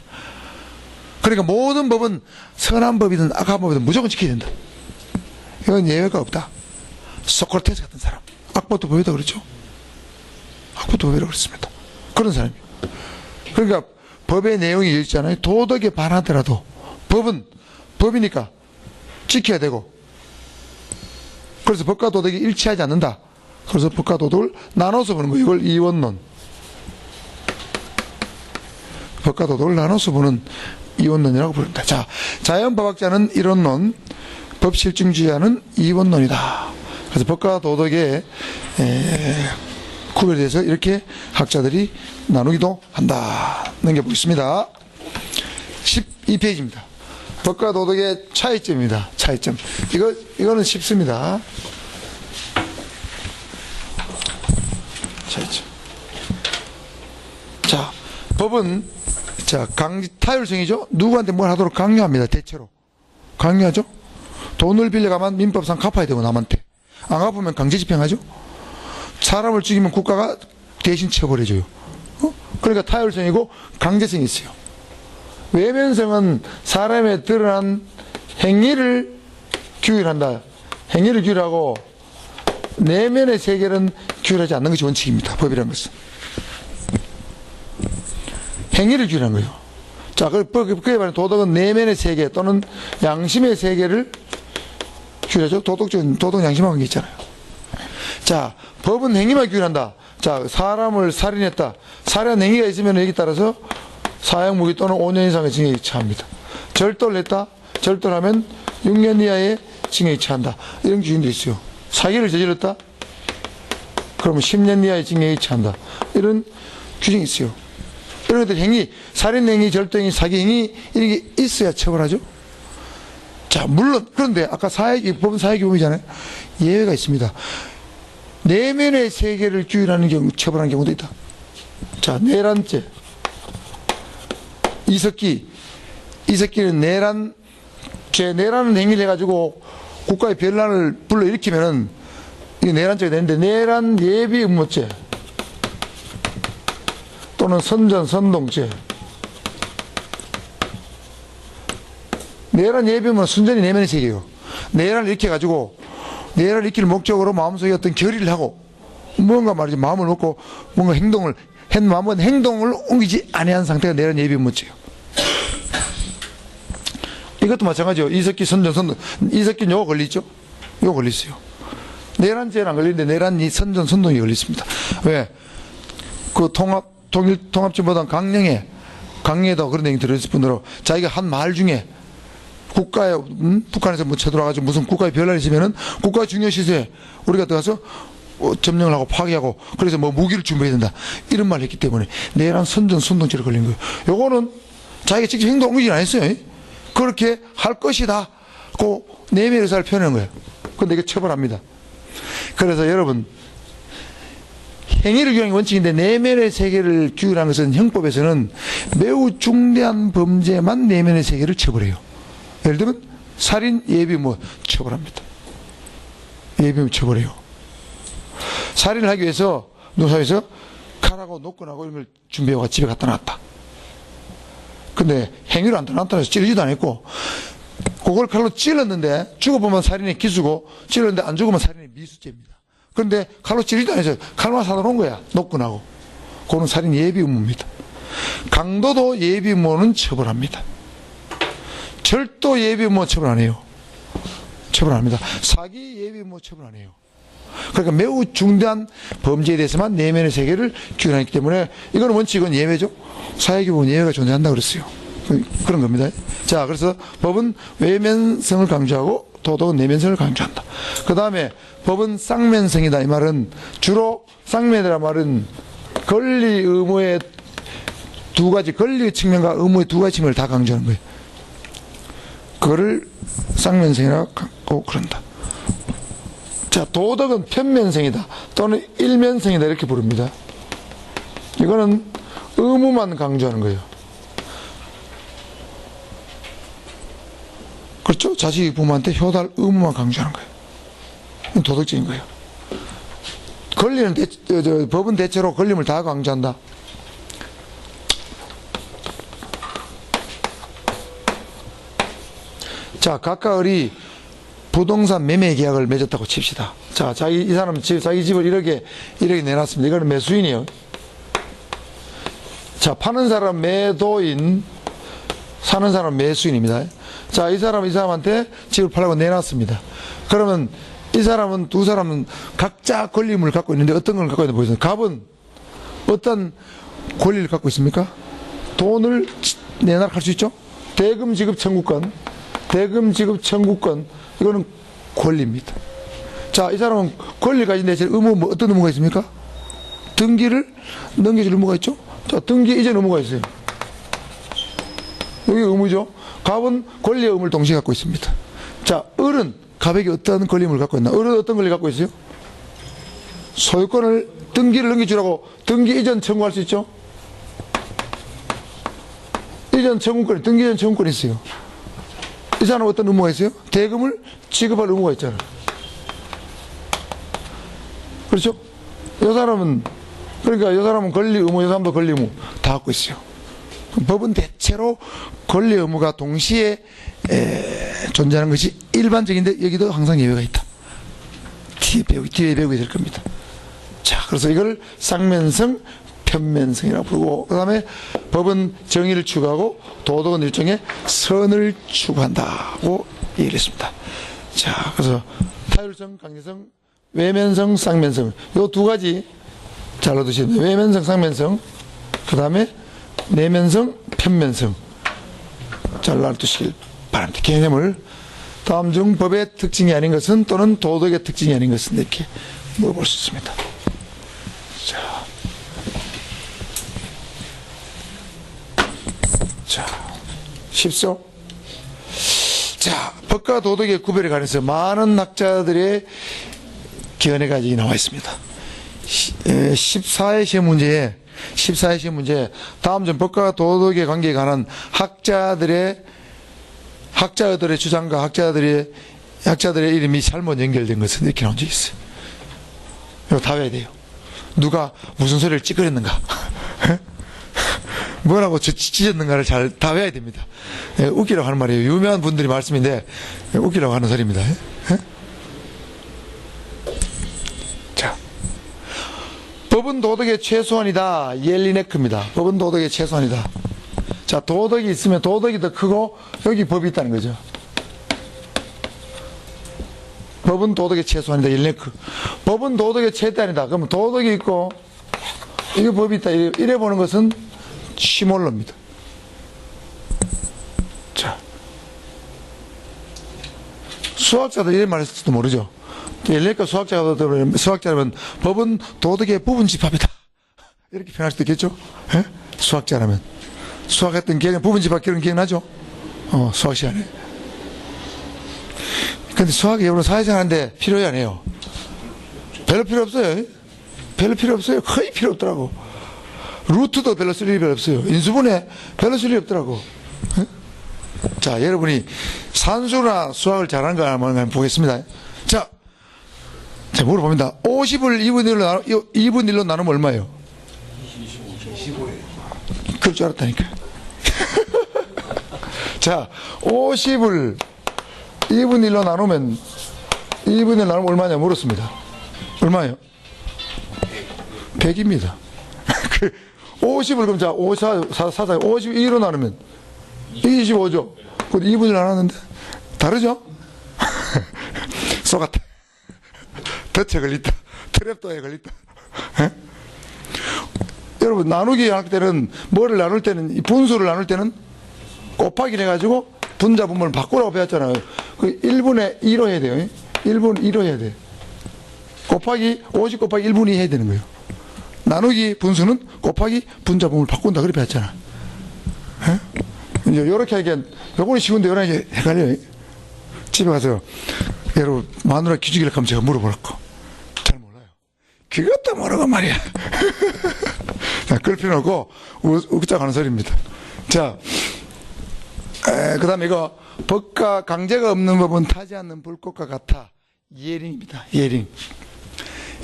그러니까 모든 법은 선한 법이든 악한 법이든 무조건 지켜야 된다. 이건 예외가 없다. 소크라테스 같은 사람, 악법도 법이다 그렇죠? 악법도 법이라고 그랬습니다. 그런 사람이에요. 그러니까 법의 내용이 있잖아요. 도덕에 반하더라도 법은 법이니까 지켜야 되고, 그래서 법과 도덕이 일치하지 않는다. 그래서 법과 도덕을 나눠서 보는 거예요. 이걸 이원론. 법과 도덕을 나눠서 보는 이원론이라고 부릅니다. 자, 자연법학자는 이론론, 법실증주의자는 이원론이다. 그래서 법과 도덕의 구별에 대해서 이렇게 학자들이 나누기도 한다. 넘겨보겠습니다. 12페이지입니다. 법과 도덕의 차이점입니다. 차이점. 이거는 쉽습니다. 차이점. 자, 법은, 자, 타율성이죠? 누구한테 뭘 하도록 강요합니다. 대체로. 강요하죠? 돈을 빌려가면 민법상 갚아야 되고, 남한테. 안 갚으면 강제 집행하죠? 사람을 죽이면 국가가 대신 처벌해줘요. 그러니까 타율성이고 강제성이 있어요. 외면성은 사람의 드러난 행위를 규율한다. 행위를 규율하고 내면의 세계는 규율하지 않는 것이 원칙입니다. 법이라는 것은. 행위를 규율한 거예요. 자, 그에 반해 도덕은 내면의 세계 또는 양심의 세계를 규율하죠. 도덕 양심하고 한 게 있잖아요. 자, 법은 행위만 규율한다. 자, 사람을 살인했다. 살인한 행위가 있으면 여기 따라서 사형무기 또는 5년 이상의 징역에 처합니다. 절도를 했다. 절도를 하면 6년 이하의 징역에 처한다. 이런 규정도 있어요. 사기를 저질렀다. 그러면 10년 이하의 징역에 처한다. 이런 규정이 있어요. 이런 것들 행위, 살인행위, 절도행위, 사기행위 이런 게 있어야 처벌하죠. 자, 물론 그런데 아까 법은 사회규범이잖아요. 예외가 있습니다. 내면의 세계를 규율하는 경우, 처벌하는 경우도 있다. 자, 내란죄. 이석기는 내란은 행위를 해가지고 국가의 변란을 불러일으키면은 이게 내란죄가 되는데, 내란 예비 음모죄 또는 선전선동죄. 내란 예비 음모는 순전히 내면의 세계예요. 내란을 일으켜가지고 내란을 일으킬 목적으로 마음속에 어떤 결의를 하고 뭔가 말이죠. 마음을 먹고 뭔가 행동을 옮기지 아니한 상태가 내란 예비 음모죄예요. 이것도 마찬가지죠. 이석기 선전선동. 이석기는 요거 걸리죠? 요거 걸리어요. 내란죄는 안 걸리는데 내란 선전선동이 걸렸습니다. 왜? 그 통합진보당 강령에도 그런 얘기 들었을 뿐더러 자기가 한 말 중에 북한에서 뭐 쳐들어와가지고 무슨 국가에 변란이 있으면은 국가 중요 시설에 우리가 들어가서 점령을 하고 파괴하고 그래서 뭐 무기를 준비해야 된다. 이런 말을 했기 때문에 내란 선전선동죄를 걸린 거예요. 요거는 자기가 직접 행동 옮기진 안 했어요. 그렇게 할 것이다. 그 내면의 의사를 표현하는 거예요. 근데 이게 처벌합니다. 그래서 여러분, 행위를 규율하는 게 원칙인데 내면의 세계를 규율하는 것은 형법에서는 매우 중대한 범죄만 내면의 세계를 처벌해요. 예를 들면 살인 예비 처벌합니다. 예비 처벌해요. 살인을 하기 위해서 노사에서 칼하고 노끈하고 이런 걸 준비해서 집에 갖다 놨다. 근데 행위를 안 나타나서 찌르지도 않았고, 그걸 칼로 찔렀는데 죽어보면 살인의 기수고 찔렀는데 안 죽으면 살인의 미수죄입니다. 그런데 칼로 찌르지도 않았어요. 칼만 사다 놓은 거야. 노끈하고. 그거는 살인 예비 음모입니다. 강도도 예비 음모는 처벌합니다. 절도 예비 음모 처벌 안 해요. 처벌 안 합니다. 사기 예비 음모 처벌 안 해요. 그러니까 매우 중대한 범죄에 대해서만 내면의 세계를 규정했기 때문에 이거는 원칙은 예외죠. 사회규범은 예외가 존재한다 그랬어요. 그런 겁니다. 자, 그래서 법은 외면성을 강조하고 도덕은 내면성을 강조한다. 그 다음에 법은 쌍면성이다. 이 말은 주로 쌍면이라 말은 권리 의무의 두 가지, 권리의 측면과 의무의 두 가지 측면을 다 강조하는 거예요. 그거를 쌍면성이라고 그런다. 자, 도덕은 편면성이다 또는 일면성이다 이렇게 부릅니다. 이거는 의무만 강조하는 거예요. 그렇죠? 자식이 부모한테 효달 의무만 강조하는 거예요. 도덕적인 거예요. 권리는 법은 대체로 권리를 다 강조한다. 자, 각각의 부동산 매매 계약을 맺었다고 칩시다. 자, 이 사람 자기 집을 1억에 내놨습니다. 이거는 매수인이요. 자, 파는 사람 매도인, 사는 사람 매수인입니다. 자, 이 사람한테 집을 팔라고 내놨습니다. 그러면 이 사람은, 두 사람은 각자 권리임을 갖고 있는데 어떤 걸 갖고 있는지 보세요. 갑은 어떤 권리를 갖고 있습니까? 돈을 내놔라 할 수 있죠? 대금 지급 청구권, 이거는 권리입니다. 자, 이 사람은 권리를 가진데 의무, 어떤 의무가 있습니까? 등기를 넘겨줄 의무가 있죠? 자, 등기 이전 의무가 있어요. 여기 의무죠? 갑은 권리의 의무를 동시에 갖고 있습니다. 자, 을은 갑에게 어떤 권리임을 갖고 있나? 을은 어떤 권리를 갖고 있어요? 소유권을, 등기를 넘겨주라고 등기 이전 청구할 수 있죠? 이전 청구권, 등기 이전 청구권이 있어요. 이 사람은 어떤 의무가 있어요? 대금을 지급할 의무가 있잖아요. 그렇죠? 그러니까 이 사람은 권리 의무, 이 사람도 권리 의무 다 갖고 있어요. 법은 대체로 권리 의무가 동시에 존재하는 것이 일반적인데 여기도 항상 예외가 있다. 뒤에 배우게 될 겁니다. 자, 그래서 이걸 쌍면성, 편면성이라고 부르고, 그 다음에 법은 정의를 추구하고 도덕은 일종의 선을 추구한다고 얘기를 했습니다. 자, 그래서 타율성, 강제성, 외면성, 쌍면성, 요 두 가지 잘 얻으시면 돼요. 외면성, 쌍면성, 그 다음에 내면성, 편면성 잘 알아두시길 바랍니다. 개념을 다음 중 법의 특징이 아닌 것은 또는 도덕의 특징이 아닌 것은 이렇게 물어볼 수 있습니다. 자, 쉽죠? 자, 법과 도덕의 구별에 관해서 많은 학자들의 견해가 여기 나와 있습니다. 14회 시험 문제에 다음 중 법과 도덕의 관계에 관한 학자들의 주장과 학자들의 이름이 잘못 연결된 것은 이렇게 나온 적이 있어요. 이거 다 외워야 돼요. 누가 무슨 소리를 찌그렸는가, 뭐라고 찢었는가를 다 외워야 됩니다. 웃기라고 하는 말이에요. 유명한 분들이 말씀인데 웃기라고 하는 소리입니다. 자, 법은 도덕의 최소한이다. 옐리네크입니다. 법은 도덕의 최소한이다. 자, 도덕이 있으면 도덕이 더 크고 여기 법이 있다는 거죠. 법은 도덕의 최소한이다. 옐리네크. 법은 도덕의 최대한이다. 그러면 도덕이 있고 이게 법이 있다. 이래 보는 것은 시몰로입니다. 자, 수학자도 이런 말을 했을지도 모르죠. 옐리네크 수학자라면 법은 도덕의 부분 집합이다. 이렇게 표현할 수도 있겠죠. 수학자라면. 수학했던 기억은 부분 집합 그런 기억나죠? 수학 시간에. 근데 수학이 여러분 사회생활하는데 필요해 안 해요? 별로 필요 없어요. 거의 필요 없더라고. 루트도 별로 쓸 일이 별로 없어요. 인수분해 별로 쓸 일이 없더라고. 자, 여러분이 산수나 수학을 잘하는 거 한번 보겠습니다. 자, 물어봅니다. 50을 2분 1로 나누면 얼마예요? 25예요. 그럴 줄 알았다니까. 자, 50을 2분 1로 나누면 2분 1 나누면 얼마냐 물었습니다. 얼마예요? 100입니다. 50을 그럼 자, 52로 나누면 25죠. 그것도 2분을 나눴는데 다르죠? 속았다. 덫에 걸렸다. 트랩도에 걸렸다. 예? 여러분, 나누기 할 때는, 뭐를 나눌 때는, 이 분수를 나눌 때는 곱하기를 해가지고 분자 분모를 바꾸라고 배웠잖아요. 그 1분의 2로 해야 돼요. 1분 2로 해야 돼. 곱하기, 50 곱하기 1분의 2 해야 되는 거예요. 나누기 분수는 곱하기 분자 분모를 바꾼다. 그래 배웠잖아. 예? 이제 요렇게 하기엔, 요거는 쉬운데 요런 게 헷갈려요. 집에 가서, 여러분, 마누라 기죽이를 하면 제가 물어보라고. 잘 몰라요. 그것도 모르고 말이야. 자, 그럴 필요는 없고, 웃자 가는 소리입니다. 자, 그 다음에 이거, 법과 강제가 없는 법은 타지 않는 불꽃과 같아. 예링입니다. 예링.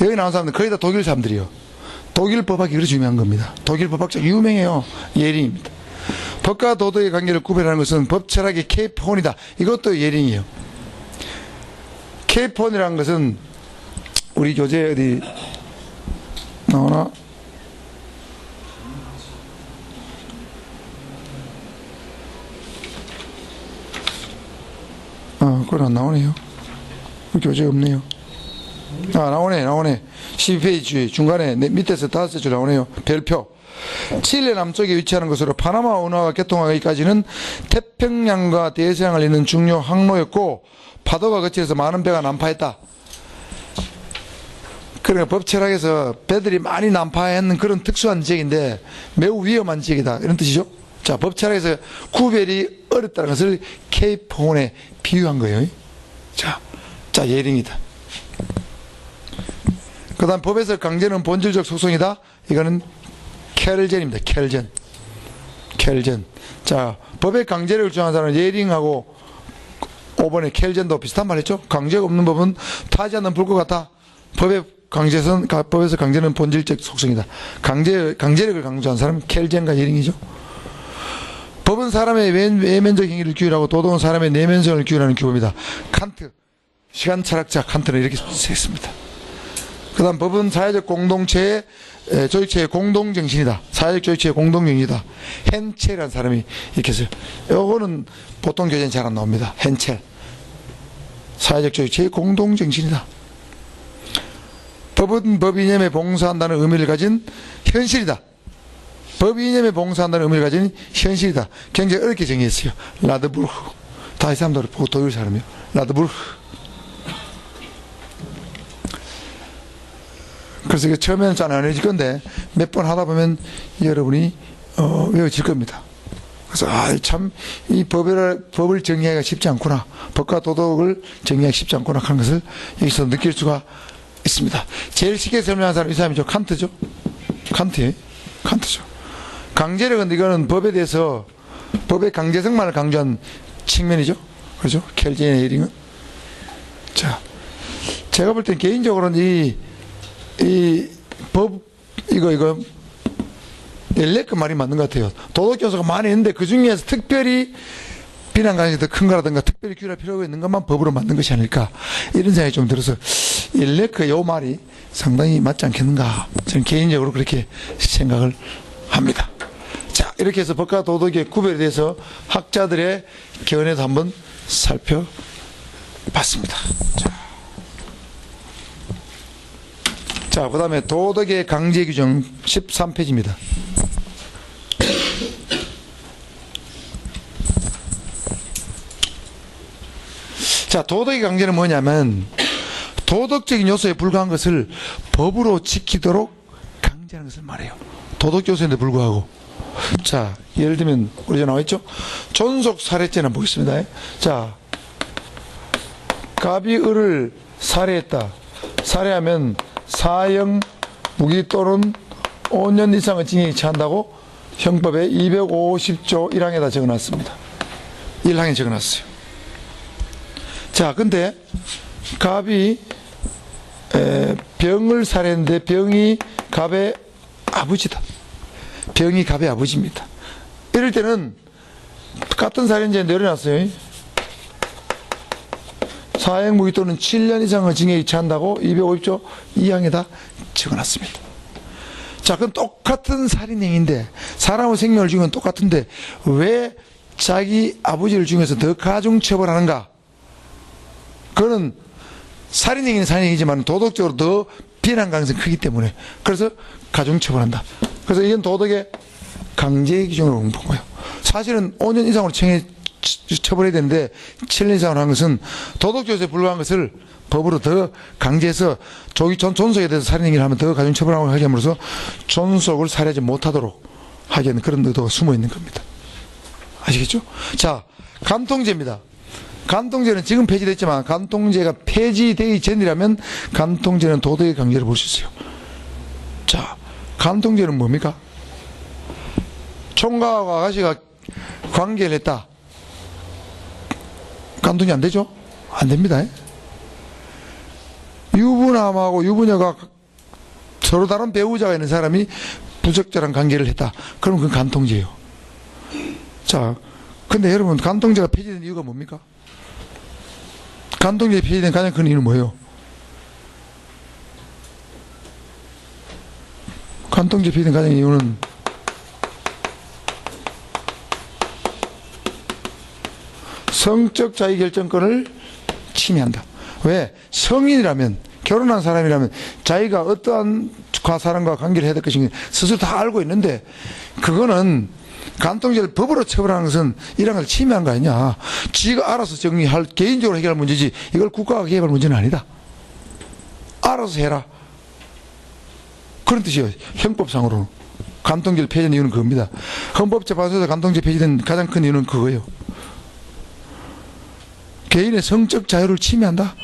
여기 나온 사람들 거의 다 독일 사람들이요. 독일 법학이 그렇게 중요한 겁니다. 독일 법학자 유명해요. 예링입니다. 법과 도덕의 관계를 구별하는 것은 법 철학의 케이폰이다. 이것도 예링이에요. 케이폰이라는 것은 우리 교재 어디 나오나? 그건 안 나오네요. 교재 없네요. 나오네. 12페이지 중간에 밑에서 5줄 나오네요. 별표. 칠레 남쪽에 위치하는 것으로 파나마 운하가 개통하기까지는 태평양과 대서양을 잇는 중요 항로였고 파도가 거칠어서 많은 배가 난파했다. 그러니까 법 철학에서 배들이 많이 난파하는 그런 특수한 지역인데 매우 위험한 지역이다. 이런 뜻이죠. 자, 법 철학에서 구별이 어렵다는 것을 케이프혼에 비유한 거예요. 자, 예링이다. 그 다음 법에서 강제는 본질적 속성이다. 이거는 켈젠입니다. 켈젠. 자, 법의 강제력을 주장하는 사람은 예링하고 5번에 켈젠도 비슷한 말 했죠. 강제가 없는 법은 타지 않는 불꽃 같아. 법에서 강제는 본질적 속성이다. 강제력을 강조한 사람은 켈젠과 예링이죠. 법은 사람의 외면적 행위를 규율하고 도덕은 사람의 내면성을 규율하는 규범이다. 칸트, 시간 철학자 칸트는 이렇게 썼습니다. 그 다음 법은 사회적 공동체의 조직체의 공동정신이다. 사회적 조직체의 공동정신이다. 헨첼이라는 사람이 이렇게 했어요. 요거는 보통 교재는 잘 안 나옵니다. 헨첼. 사회적 조직체의 공동정신이다. 법은 법 이념에 봉사한다는 의미를 가진 현실이다. 법 이념에 봉사한다는 의미를 가진 현실이다. 굉장히 어렵게 정의했어요. 라드부르크. 다 이 사람들 보고 독일 사람이요. 라드부르크. 그래서 이게 처음에는 잘 안 외워질 건데 몇 번 하다 보면 여러분이 외워질 겁니다. 그래서 참 이 법을 정의하기가 쉽지 않구나. 법과 도덕을 정의하기 쉽지 않구나 하는 것을 여기서 느낄 수가 있습니다. 제일 쉽게 설명한 사람이 이 사람이죠. 칸트죠. 칸트죠. 강제력은 이거는 법에 대해서 법의 강제성만을 강조한 측면이죠. 그렇죠? 켈젠의 예링은. 자, 제가 볼 땐 개인적으로는 이거 엘레크 말이 맞는 것 같아요. 도덕 교수가 많이 있는데 그 중에서 특별히 비난 가능성이 더 큰 거라든가 특별히 규율할 필요가 있는 것만 법으로 만든 것이 아닐까 이런 생각이 좀 들어서 엘레크 요 말이 상당히 맞지 않겠는가 저는 개인적으로 그렇게 생각을 합니다. 자, 이렇게 해서 법과 도덕의 구별에 대해서 학자들의 견해도 한번 살펴봤습니다. 자, 그 다음에 도덕의 강제 규정 13페이지입니다. 자, 도덕의 강제는 뭐냐면 도덕적인 요소에 불과한 것을 법으로 지키도록 강제하는 것을 말해요. 도덕 요소인데 불구하고. 자, 예를 들면 우리 나와있죠? 존속 살해죄는 보겠습니다. 자, 갑이 을을 살해했다. 살해하면 사형 무기 또는 5년 이상의 징역이 처한다고 형법에 250조 1항에다 적어놨습니다. 1항에 적어놨어요. 자, 근데 갑이 병을 살해했는데 병이 갑의 아버지다. 병이 갑의 아버지입니다. 이럴 때는 같은 살인죄에 내려놨어요. 사형 무기 또는 7년 이상의 징역이 처한다고 250조 2항에다 적어놨습니다. 자, 그건 똑같은 살인행위인데 사람의 생명을 죽인 건 똑같은데 왜 자기 아버지를 죽여서 더 가중처벌하는가? 그거는 살인행위는 살인행위지만 도덕적으로 더 비난 가능성이 크기 때문에. 그래서 가중처벌한다. 그래서 이건 도덕의 강제 기준으로 본 거예요. 사실은 5년 이상으로 처벌해야 되는데 7년 이상으로 한 것은 도덕조사에 불과한 것을 법으로 더 강제해서 존속에 대해서 살인 행위를 하면 더 가중처벌하고 하게 함으로써 존속을 살해하지 못하도록 하게 하는 그런 의도가 숨어 있는 겁니다. 아시겠죠? 자, 간통죄입니다. 간통죄는 지금 폐지됐지만 간통죄가 폐지되기 전이라면 간통죄는 도덕의 강제를 볼 수 있어요. 자, 간통죄는 뭡니까? 총각하고 아가씨가 관계를 했다. 간통죄 안 되죠? 안 됩니다. 유부남하고 유부녀가 서로 다른 배우자가 있는 사람이 부적절한 관계를 했다. 그럼 그건 간통죄예요. 자, 근데 여러분, 간통죄가 폐지된 이유가 뭡니까? 간통죄 폐지된 가장 큰 이유는 뭐예요? 간통죄 폐지된 가장 큰 이유는 성적 자기결정권을 침해한다. 왜? 성인이라면, 결혼한 사람이라면 자기가 어떠한 사람과 관계를 해야 될 것인지 스스로 다 알고 있는데, 그거는 간통죄를 법으로 처벌하는 것은 이런 걸 침해한 거 아니냐. 지가 알아서 정리할, 개인적으로 해결할 문제지 이걸 국가가 해결할 문제는 아니다. 알아서 해라. 그런 뜻이에요. 형법상으로는. 간통죄를 폐지된 이유는 그겁니다. 헌법재판소에서 간통죄 폐지된 가장 큰 이유는 그거예요. 개인의 성적 자유를 침해한다.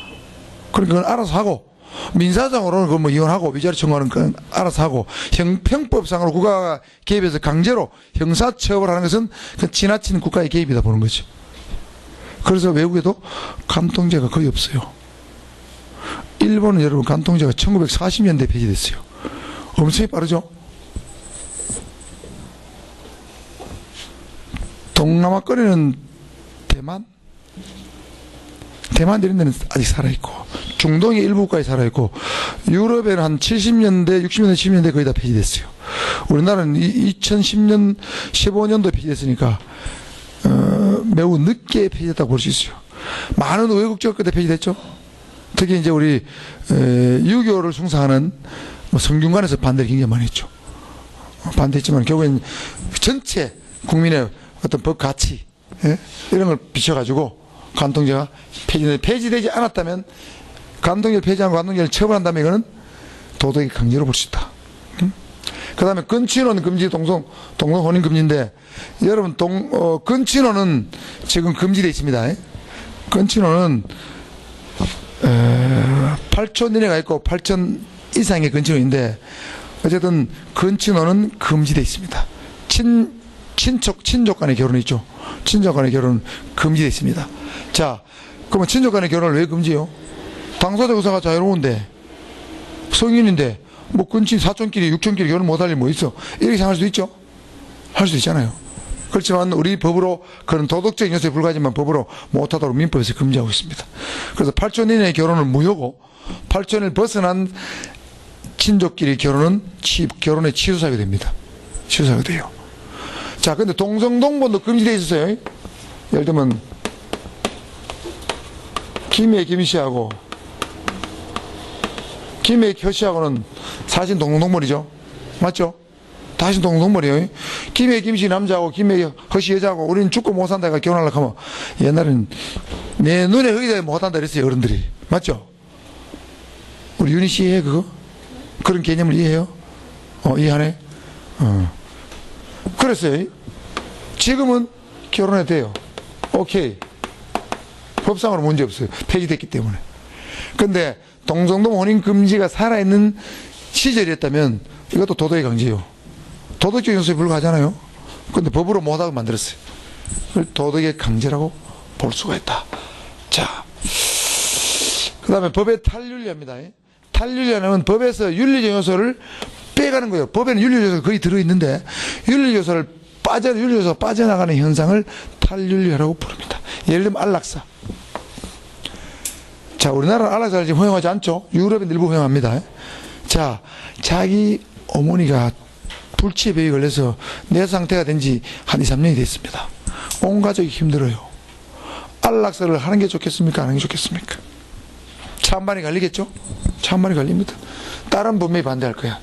그러니까 그건 알아서 하고, 민사상으로는 그건 뭐 이혼하고 위자료 청구하는 건 알아서 하고, 형평법상으로 국가가 개입해서 강제로 형사처벌하는 것은 그 지나친 국가의 개입이다 보는 거죠. 그래서 외국에도 간통죄가 거의 없어요. 일본은 여러분 간통죄가 1940년대에 폐지됐어요. 엄청나게 빠르죠? 동남아권에는 대만 이런 데는 아직 살아있고, 중동의 일부 국가에 살아있고, 유럽에는 한 70년대, 60년대, 70년대 거의 다 폐지됐어요. 우리나라는 2010년, 15년도에 폐지됐으니까, 매우 늦게 폐지됐다고 볼 수 있어요. 많은 외국 지역 때 폐지됐죠? 특히 이제 우리, 유교를 숭상하는 성균관에서 반대를 굉장히 많이 했죠. 반대했지만 결국엔 전체 국민의 어떤 법 가치, 예? 이런 걸 비춰가지고, 간통죄가 폐지되지 않았다면, 간통죄를 폐지하고 간통죄를 처벌한다면 이거는 도덕의 강제로 볼 수 있다. 그 다음에 건친혼 금지, 동성혼인 금지인데, 여러분, 건친혼은 지금 금지되어 있습니다. 건친혼은, 8촌 이내가 있고 8촌 이상의 건친혼인데, 어쨌든 건친혼은 금지되어 있습니다. 친족 간의 결혼이 있죠. 친족 간의 결혼은 금지되어 있습니다. 자, 그러면 친족 간의 결혼을 왜 금지요? 당사자 의사가 자유로운데, 성인인데, 뭐 사촌끼리, 육촌끼리 결혼 못할 일 뭐 있어? 이렇게 생각할 수도 있죠? 할 수 있잖아요. 그렇지만 우리 법으로, 그런 도덕적인 요소에 불과하지만 법으로 못하도록 민법에서 금지하고 있습니다. 그래서 8촌 이내의 결혼은 무효고, 8촌을 벗어난 친족끼리 결혼의 취소사유가 됩니다. 취소사유가 돼요. 자, 근데 동성동본도 금지되어 있었어요. 예를 들면, 김해 김씨하고, 김해 효씨하고는 사실 동성동본이죠. 맞죠? 다시 동성동본이에요. 김해 김씨 남자하고 김해 허씨 여자하고 우리는 죽고 못 산다 해가 결혼하려고 하면, 옛날에는 내 눈에 흙이 못 한다 그랬어요, 어른들이. 맞죠? 우리 윤희 씨 이해해, 그거? 그런 개념을 이해해요? 이해하네? 그랬어요. 지금은 결혼해도 돼요. 오케이. 법상으로 문제 없어요. 폐지됐기 때문에. 근데 동성동 혼인 금지가 살아있는 시절이었다면 이것도 도덕의 강제예요. 도덕적 요소에 불과하잖아요. 근데 법으로 못하게 만들었어요. 그걸 도덕의 강제라고 볼 수가 있다. 자, 그 다음에 법의 탈윤리합니다. 탈윤리하면 법에서 윤리적 요소를 빼가는 거예요. 법에는 윤리적 요소가 거의 들어있는데 윤리적 요소가 빠져나가는 현상을 탈윤리라고 부릅니다. 예를 들면 안락사. 자, 우리나라는 안락사를 지금 허용하지 않죠. 유럽은 일부 허용합니다. 자, 자기 어머니가 불치에 걸려서 내 상태가 된 지 한 2, 3년이 됐습니다. 온 가족이 힘들어요. 안락사를 하는 게 좋겠습니까? 안 하는 게 좋겠습니까? 찬반이 갈리겠죠? 찬반이 갈립니다. 딸은 분명히 반대할 거야.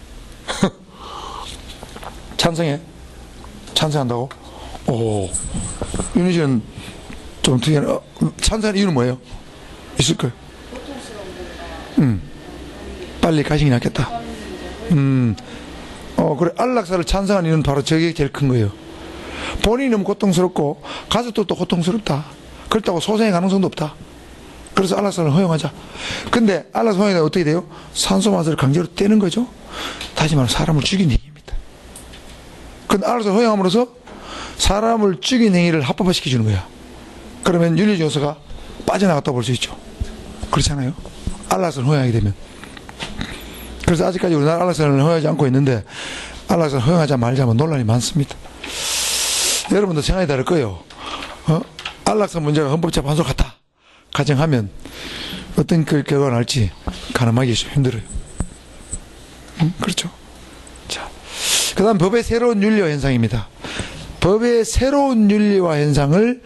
찬성해? 찬성한다고? 오, 윤희 씨는 좀 특이한, 찬성하는 이유는 뭐예요? 있을 거예요. 빨리 가시긴 하겠다. 그래. 안락사를 찬성하는 이유는 바로 저게 제일 큰 거예요. 본인이 너무 고통스럽고, 가족들도 고통스럽다. 그렇다고 소생의 가능성도 없다. 그래서 안락사를 허용하자. 근데 안락사 허용하면 어떻게 돼요? 산소마취를 강제로 떼는 거죠. 다시 말하면 사람을 죽인 행위입니다. 근데 안락사를 허용함으로써 사람을 죽인 행위를 합법화시켜주는 거야. 그러면 윤리증서가 빠져나갔다고 볼 수 있죠. 그렇잖아요. 안락사를 허용하게 되면. 그래서 아직까지 우리나라 안락사를 허용하지 않고 있는데, 안락사를 허용하자 말자면 논란이 많습니다. 여러분도 생각이 다를 거예요. 안락사 문제가 헌법재판소 같다 가정하면 어떤 결과가 날지 가늠하기 좀 힘들어요. 그렇죠. 자, 그 다음 법의 새로운 윤리와 현상입니다. 법의 새로운 윤리와 현상을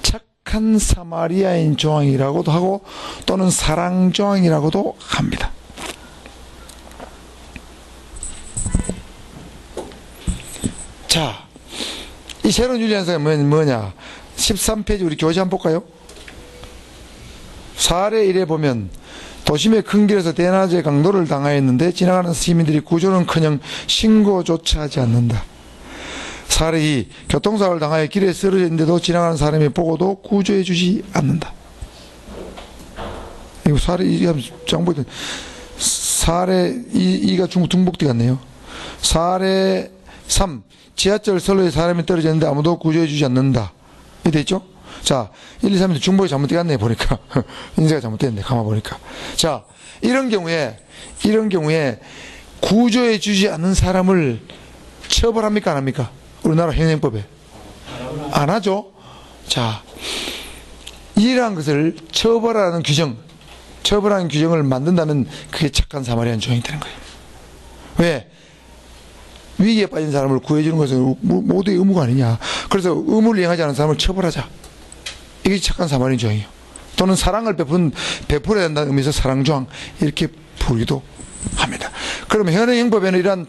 착한 사마리아인 조항이라고도 하고 또는 사랑 조항이라고도 합니다. 자, 이 새로운 윤리 현상이 뭐냐? 13페이지 우리 교시 한번 볼까요? 사례 1에 보면 도심의 큰 길에서 대낮에 강도를 당하였는데 지나가는 시민들이 구조는커녕 신고조차 하지 않는다. 사례 2, 교통사고를 당하여 길에 쓰러져 있는데도 지나가는 사람이 보고도 구조해 주지 않는다. 이거 사례 2가 장보이 사례 2가 중복돼 갔네요. 사례 3, 지하철 선로에 사람이 떨어졌는데 아무도 구조해 주지 않는다. 이게 됐죠? 자, 1, 2, 3일 중복이 잘못돼 갔네, 보니까. 인쇄가 잘못됐네, 가만 보니까. 자, 이런 경우에 구조해 주지 않는 사람을 처벌합니까, 안 합니까? 우리나라 현행법에. 안 하죠? 자, 이러한 것을 처벌하는 규정을 만든다면 그게 착한 사마리안 조항이 되는 거예요. 왜? 위기에 빠진 사람을 구해주는 것은 모두의 의무가 아니냐. 그래서 의무를 이행하지 않는 사람을 처벌하자. 이게 착한 사마리안 조항이에요. 또는 사랑을 베풀어야 된다는 의미에서 사랑조항 이렇게 부르기도 합니다. 그러면 현행 형법에는 이러한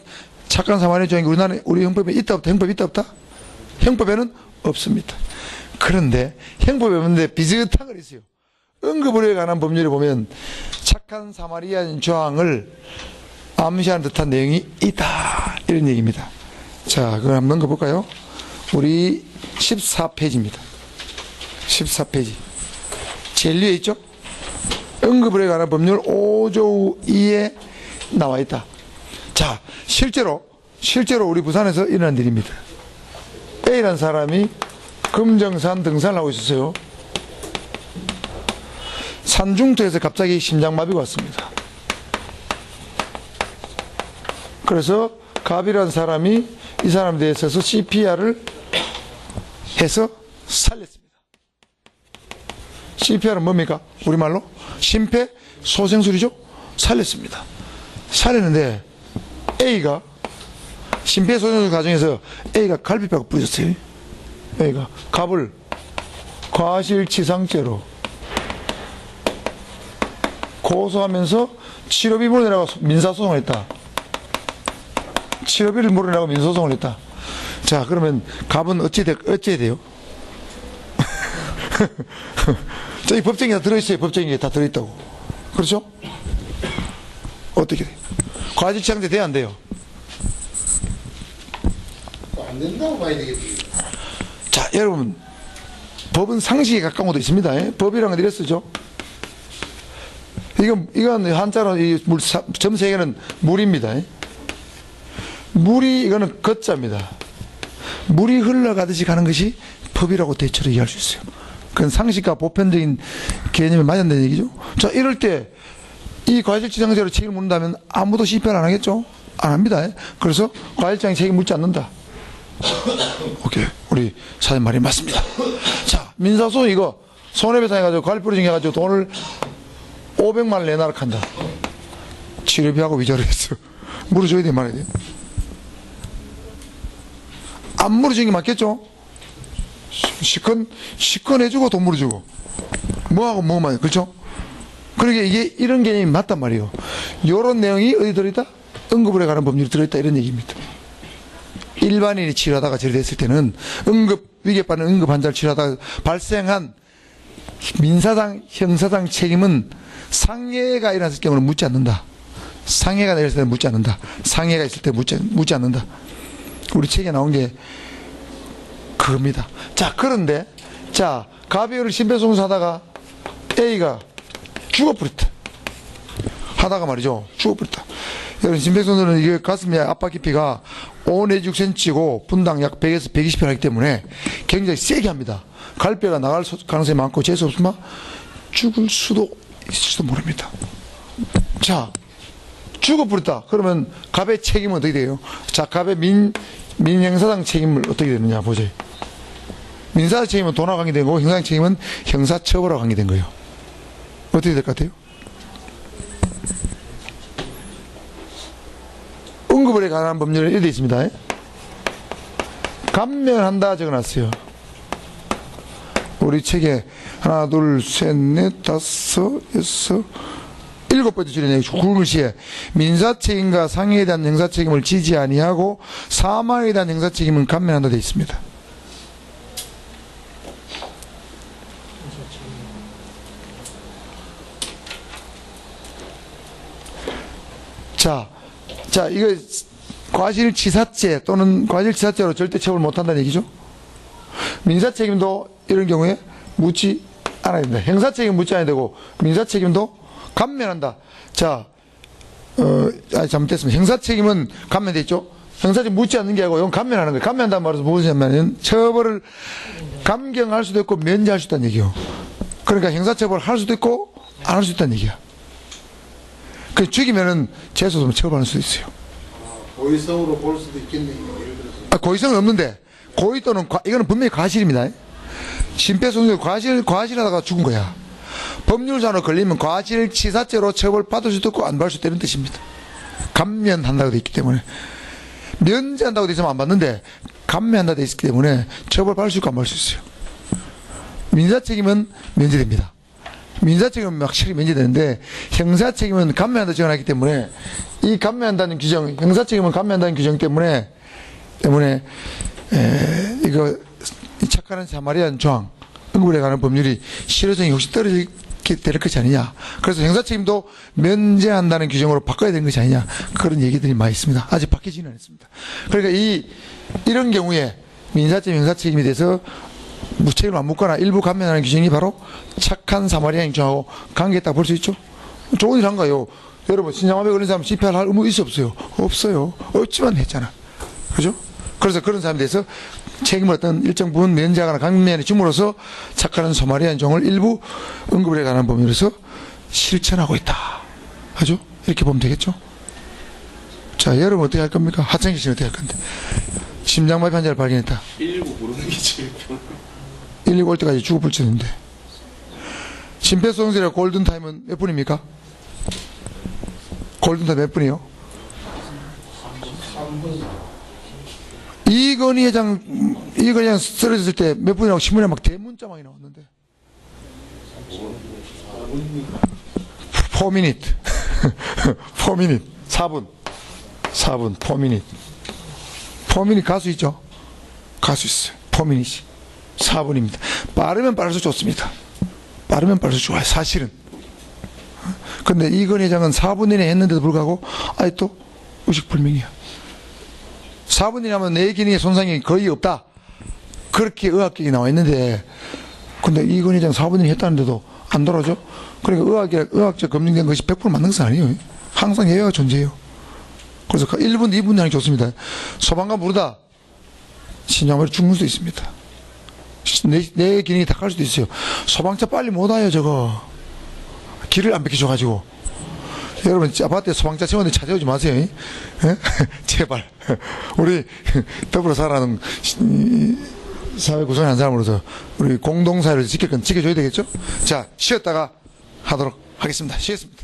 착한 사마리안 조항이 우리 형법에 있다 없다? 형법에 있다 없다? 형법에는 없습니다. 그런데 형법에 없는데 비슷한 거 있어요. 응급의료에 관한 법률에 보면 착한 사마리안 조항을 암시하는 듯한 내용이 있다, 이런 얘기입니다. 자, 그걸 한번 넘겨볼까요? 우리 14페이지입니다. 14페이지. 제일 위에 있죠? 응급의료에 관한 법률 5조 2에 나와 있다. 자, 실제로 우리 부산에서 일어난 일입니다. A라는 사람이 금정산 등산을 하고 있었어요. 산중턱에서 갑자기 심장마비가 왔습니다. 그래서 갑이라는 사람이 이 사람에 대해서 CPR을 해서 살렸습니다. CPR은 뭡니까? 우리말로 심폐소생술이죠? 살렸습니다. 살렸는데 A가 심폐소생술 과정에서 A가 갈비뼈가 부러졌어요. A가 갑을 과실치상죄로 고소하면서 치료비 물어내라고 민사소송을 했다. 치료비를 물어내라고 민사소송을 했다. 자, 그러면 갑은 어찌해야 돼요? 저기 법정에 다 들어있어요. 법정에 다 들어있다고. 그렇죠? 어떻게 돼요? 과실치상죄 돼야 안 돼요? 안 된다고 봐야 되겠지. 자, 여러분, 법은 상식에 가까운 것도 있습니다. 법이란 건 이래 쓰죠. 이건 한자로 점 세 개는 물입니다. 물이, 이거는 걷자입니다. 물이 흘러가듯이 가는 것이 법이라고 대체로 이해할 수 있어요. 그건 상식과 보편적인 개념에 맞는다는 얘기죠. 자, 이럴 때 이 과실치상죄로 책임을 묻는다면 아무도 CPR 안 하겠죠? 안 합니다. 그래서 과실치상죄 책임 묻지 않는다. 오케이. 우리 사장님 말이 맞습니다. 자, 민사소송 이거 손해배상 해가지고 과실부르징 해가지고 돈을 500만 원 내놔라 한다. 치료비하고 위자료 했어. 물어줘야 돼, 말해야 돼. 안 물어주는 게 맞겠죠? 시컨해주고 돈 물어주고. 뭐하고 뭐만, 그렇죠? 그러니까 이게 이런 개념이 맞단 말이에요. 요런 내용이 어디 들어있다? 응급으로 가는 법률이 들어있다 이런 얘기입니다. 일반인이 치료하다가 처리됐을 때는 위급받는 응급 환자를 치료하다가 발생한 민사상, 형사상 책임은 상해가 일어났을 경우는 묻지 않는다. 상해가 일어났을 때는 묻지 않는다. 상해가 있을 때 묻지 않는다. 우리 책에 나온 게 그겁니다. 자, 그런데, 자, 가비를 심폐소생술 하다가 A가 죽어버렸다. 하다가 말이죠. 죽어버렸다. 여러분, 심폐소생술은 이게 가슴의 압박 깊이가 5 내지 6cm고 분당 약 100에서 120회 하기 때문에 굉장히 세게 합니다. 갈뼈가 나갈 가능성이 많고 재수 없으면 죽을 수도 있을지도 모릅니다. 자, 죽어버렸다. 그러면 갑의 책임은 어떻게 돼요? 자, 갑의 민형사상 책임을 어떻게 되느냐 보세요. 민사 책임은 돈하고 관계되고 형사상 책임은 형사처벌하고 관계된 거예요. 어떻게 될 것 같아요? 응급에 관한 법률은 이렇게 되어 있습니다. 감면한다 적어놨어요. 우리 책에 하나, 둘, 셋, 넷, 다섯, 여섯, 7번째 줄에 내용 굵은시에 민사책임과 상해에 대한 형사책임을 지지 아니하고 사망에 대한 형사책임은 감면한다 되어 있습니다. 자, 이거 과실치사죄 또는 과실치사죄로 절대 처벌 못한다는 얘기죠. 민사책임도 이런 경우에 묻지 않아야 된다. 형사책임 묻지 않아야 되고 민사책임도 감면한다. 자, 잘못됐습니다. 형사책임은 감면돼 있죠. 형사책임 묻지 않는 게 아니고 이건 감면하는 거예요. 감면한다는 말은 무엇이냐면 처벌을 감경할 수도 있고 면제할 수 있다는 얘기예요. 그러니까 형사처벌을 할 수도 있고 안 할 수 있다는 얘기야. 그 죽이면은 재수 없으면 처벌할 수도 있어요. 고의성으로 볼 수도 있겠네요. 예를 들어서. 고의성은 없는데 고의 또는 이거는 분명히 과실입니다. 심폐소생술 과실하다가 죽은 거야. 법률상으로 걸리면 과실치사죄로 처벌받을 수도 있고 안 받을 수도 있는 뜻입니다. 감면한다고 되어 있기 때문에. 면제한다고 되어 있으면 안 받는데 감면한다고 되어 있기 때문에 처벌받을 수 있고 안 받을 수 있어요. 민사책임은 면제됩니다. 민사책임은 확실히 면제되는데 형사책임은 감면한다 적어놨기 때문에 이 감면한다는 규정, 형사책임은 감면한다는 규정 때문에 이거 착한 사마리안 조항 응급에 관한 법률이 실효성이 혹시 떨어지게 될 것이 아니냐. 그래서 형사책임도 면제한다는 규정으로 바꿔야 되는 것이 아니냐. 그런 얘기들이 많이 있습니다. 아직 바뀌지는 않았습니다. 그러니까 이런 경우에 민사책임, 형사책임에 대해서 무책임을 안 묻거나 일부 감면하는 규정이 바로 착한 사마리안 규정하고 관계있다고 볼 수 있죠. 좋은 일 한 거예요. 여러분, 신장마비 걸린 사람 CPR 할 의무 있어 없어요? 없어요. 없지만 했잖아. 그죠? 그래서 그런 사람에 대해서 책임을 어떤 일정 부분 면제하거나 감면에 줌으로써 착한 사마리안 종을 일부 응급에 관한 법률에서 실천하고 있다. 하죠? 이렇게 보면 되겠죠? 자, 여러분 어떻게 할 겁니까? 하창기 씨는 어떻게 할 건데? 심장마비 환자를 발견했다. 119 부르는 게 제일 편해. 119 올 때까지 죽을 뻔했는데. 심폐소생술의 골든타임은 몇 분입니까? 골든타임 몇 분이요? 이건희 회장 쓰러졌을 때 몇 분이라고 신문에 막 대문자막이 나왔는데. 4minute. 4minute. 4분. 4minute. 4minute 가수 있죠? 가수 있어요. 4minute. 4분입니다. 빠르면 빠를수록 좋습니다. 빠르면 빠를수록 좋아요. 사실은. 근데 이건희 회장은 4분 이내 했는데도 불구하고 아직도 의식불명이야. 4분 이내면 뇌 기능의 손상이 거의 없다. 그렇게 의학계획이 나와 있는데, 근데 이건희 회장 4분 이내 했다는데도 안 돌아오죠? 그러니까 의학적 검증된 것이 100% 맞는 것은 아니에요. 항상 예외가 존재해요. 그래서 1분, 2분 이내는 좋습니다. 소방관 부르다 신장마비로 죽는 수도 있습니다. 뇌 기능이 다 갈 수도 있어요. 소방차 빨리 못 와요, 저거. 길을 안 비켜줘가지고. 여러분, 아파트에 소방차 세우는데 찾아오지 마세요. 예? 제발. 우리 더불어 살아가는 사회 구성의 한 사람으로서 우리 공동사회를 지켜줘야 되겠죠? 자, 쉬었다가 하도록 하겠습니다. 쉬겠습니다.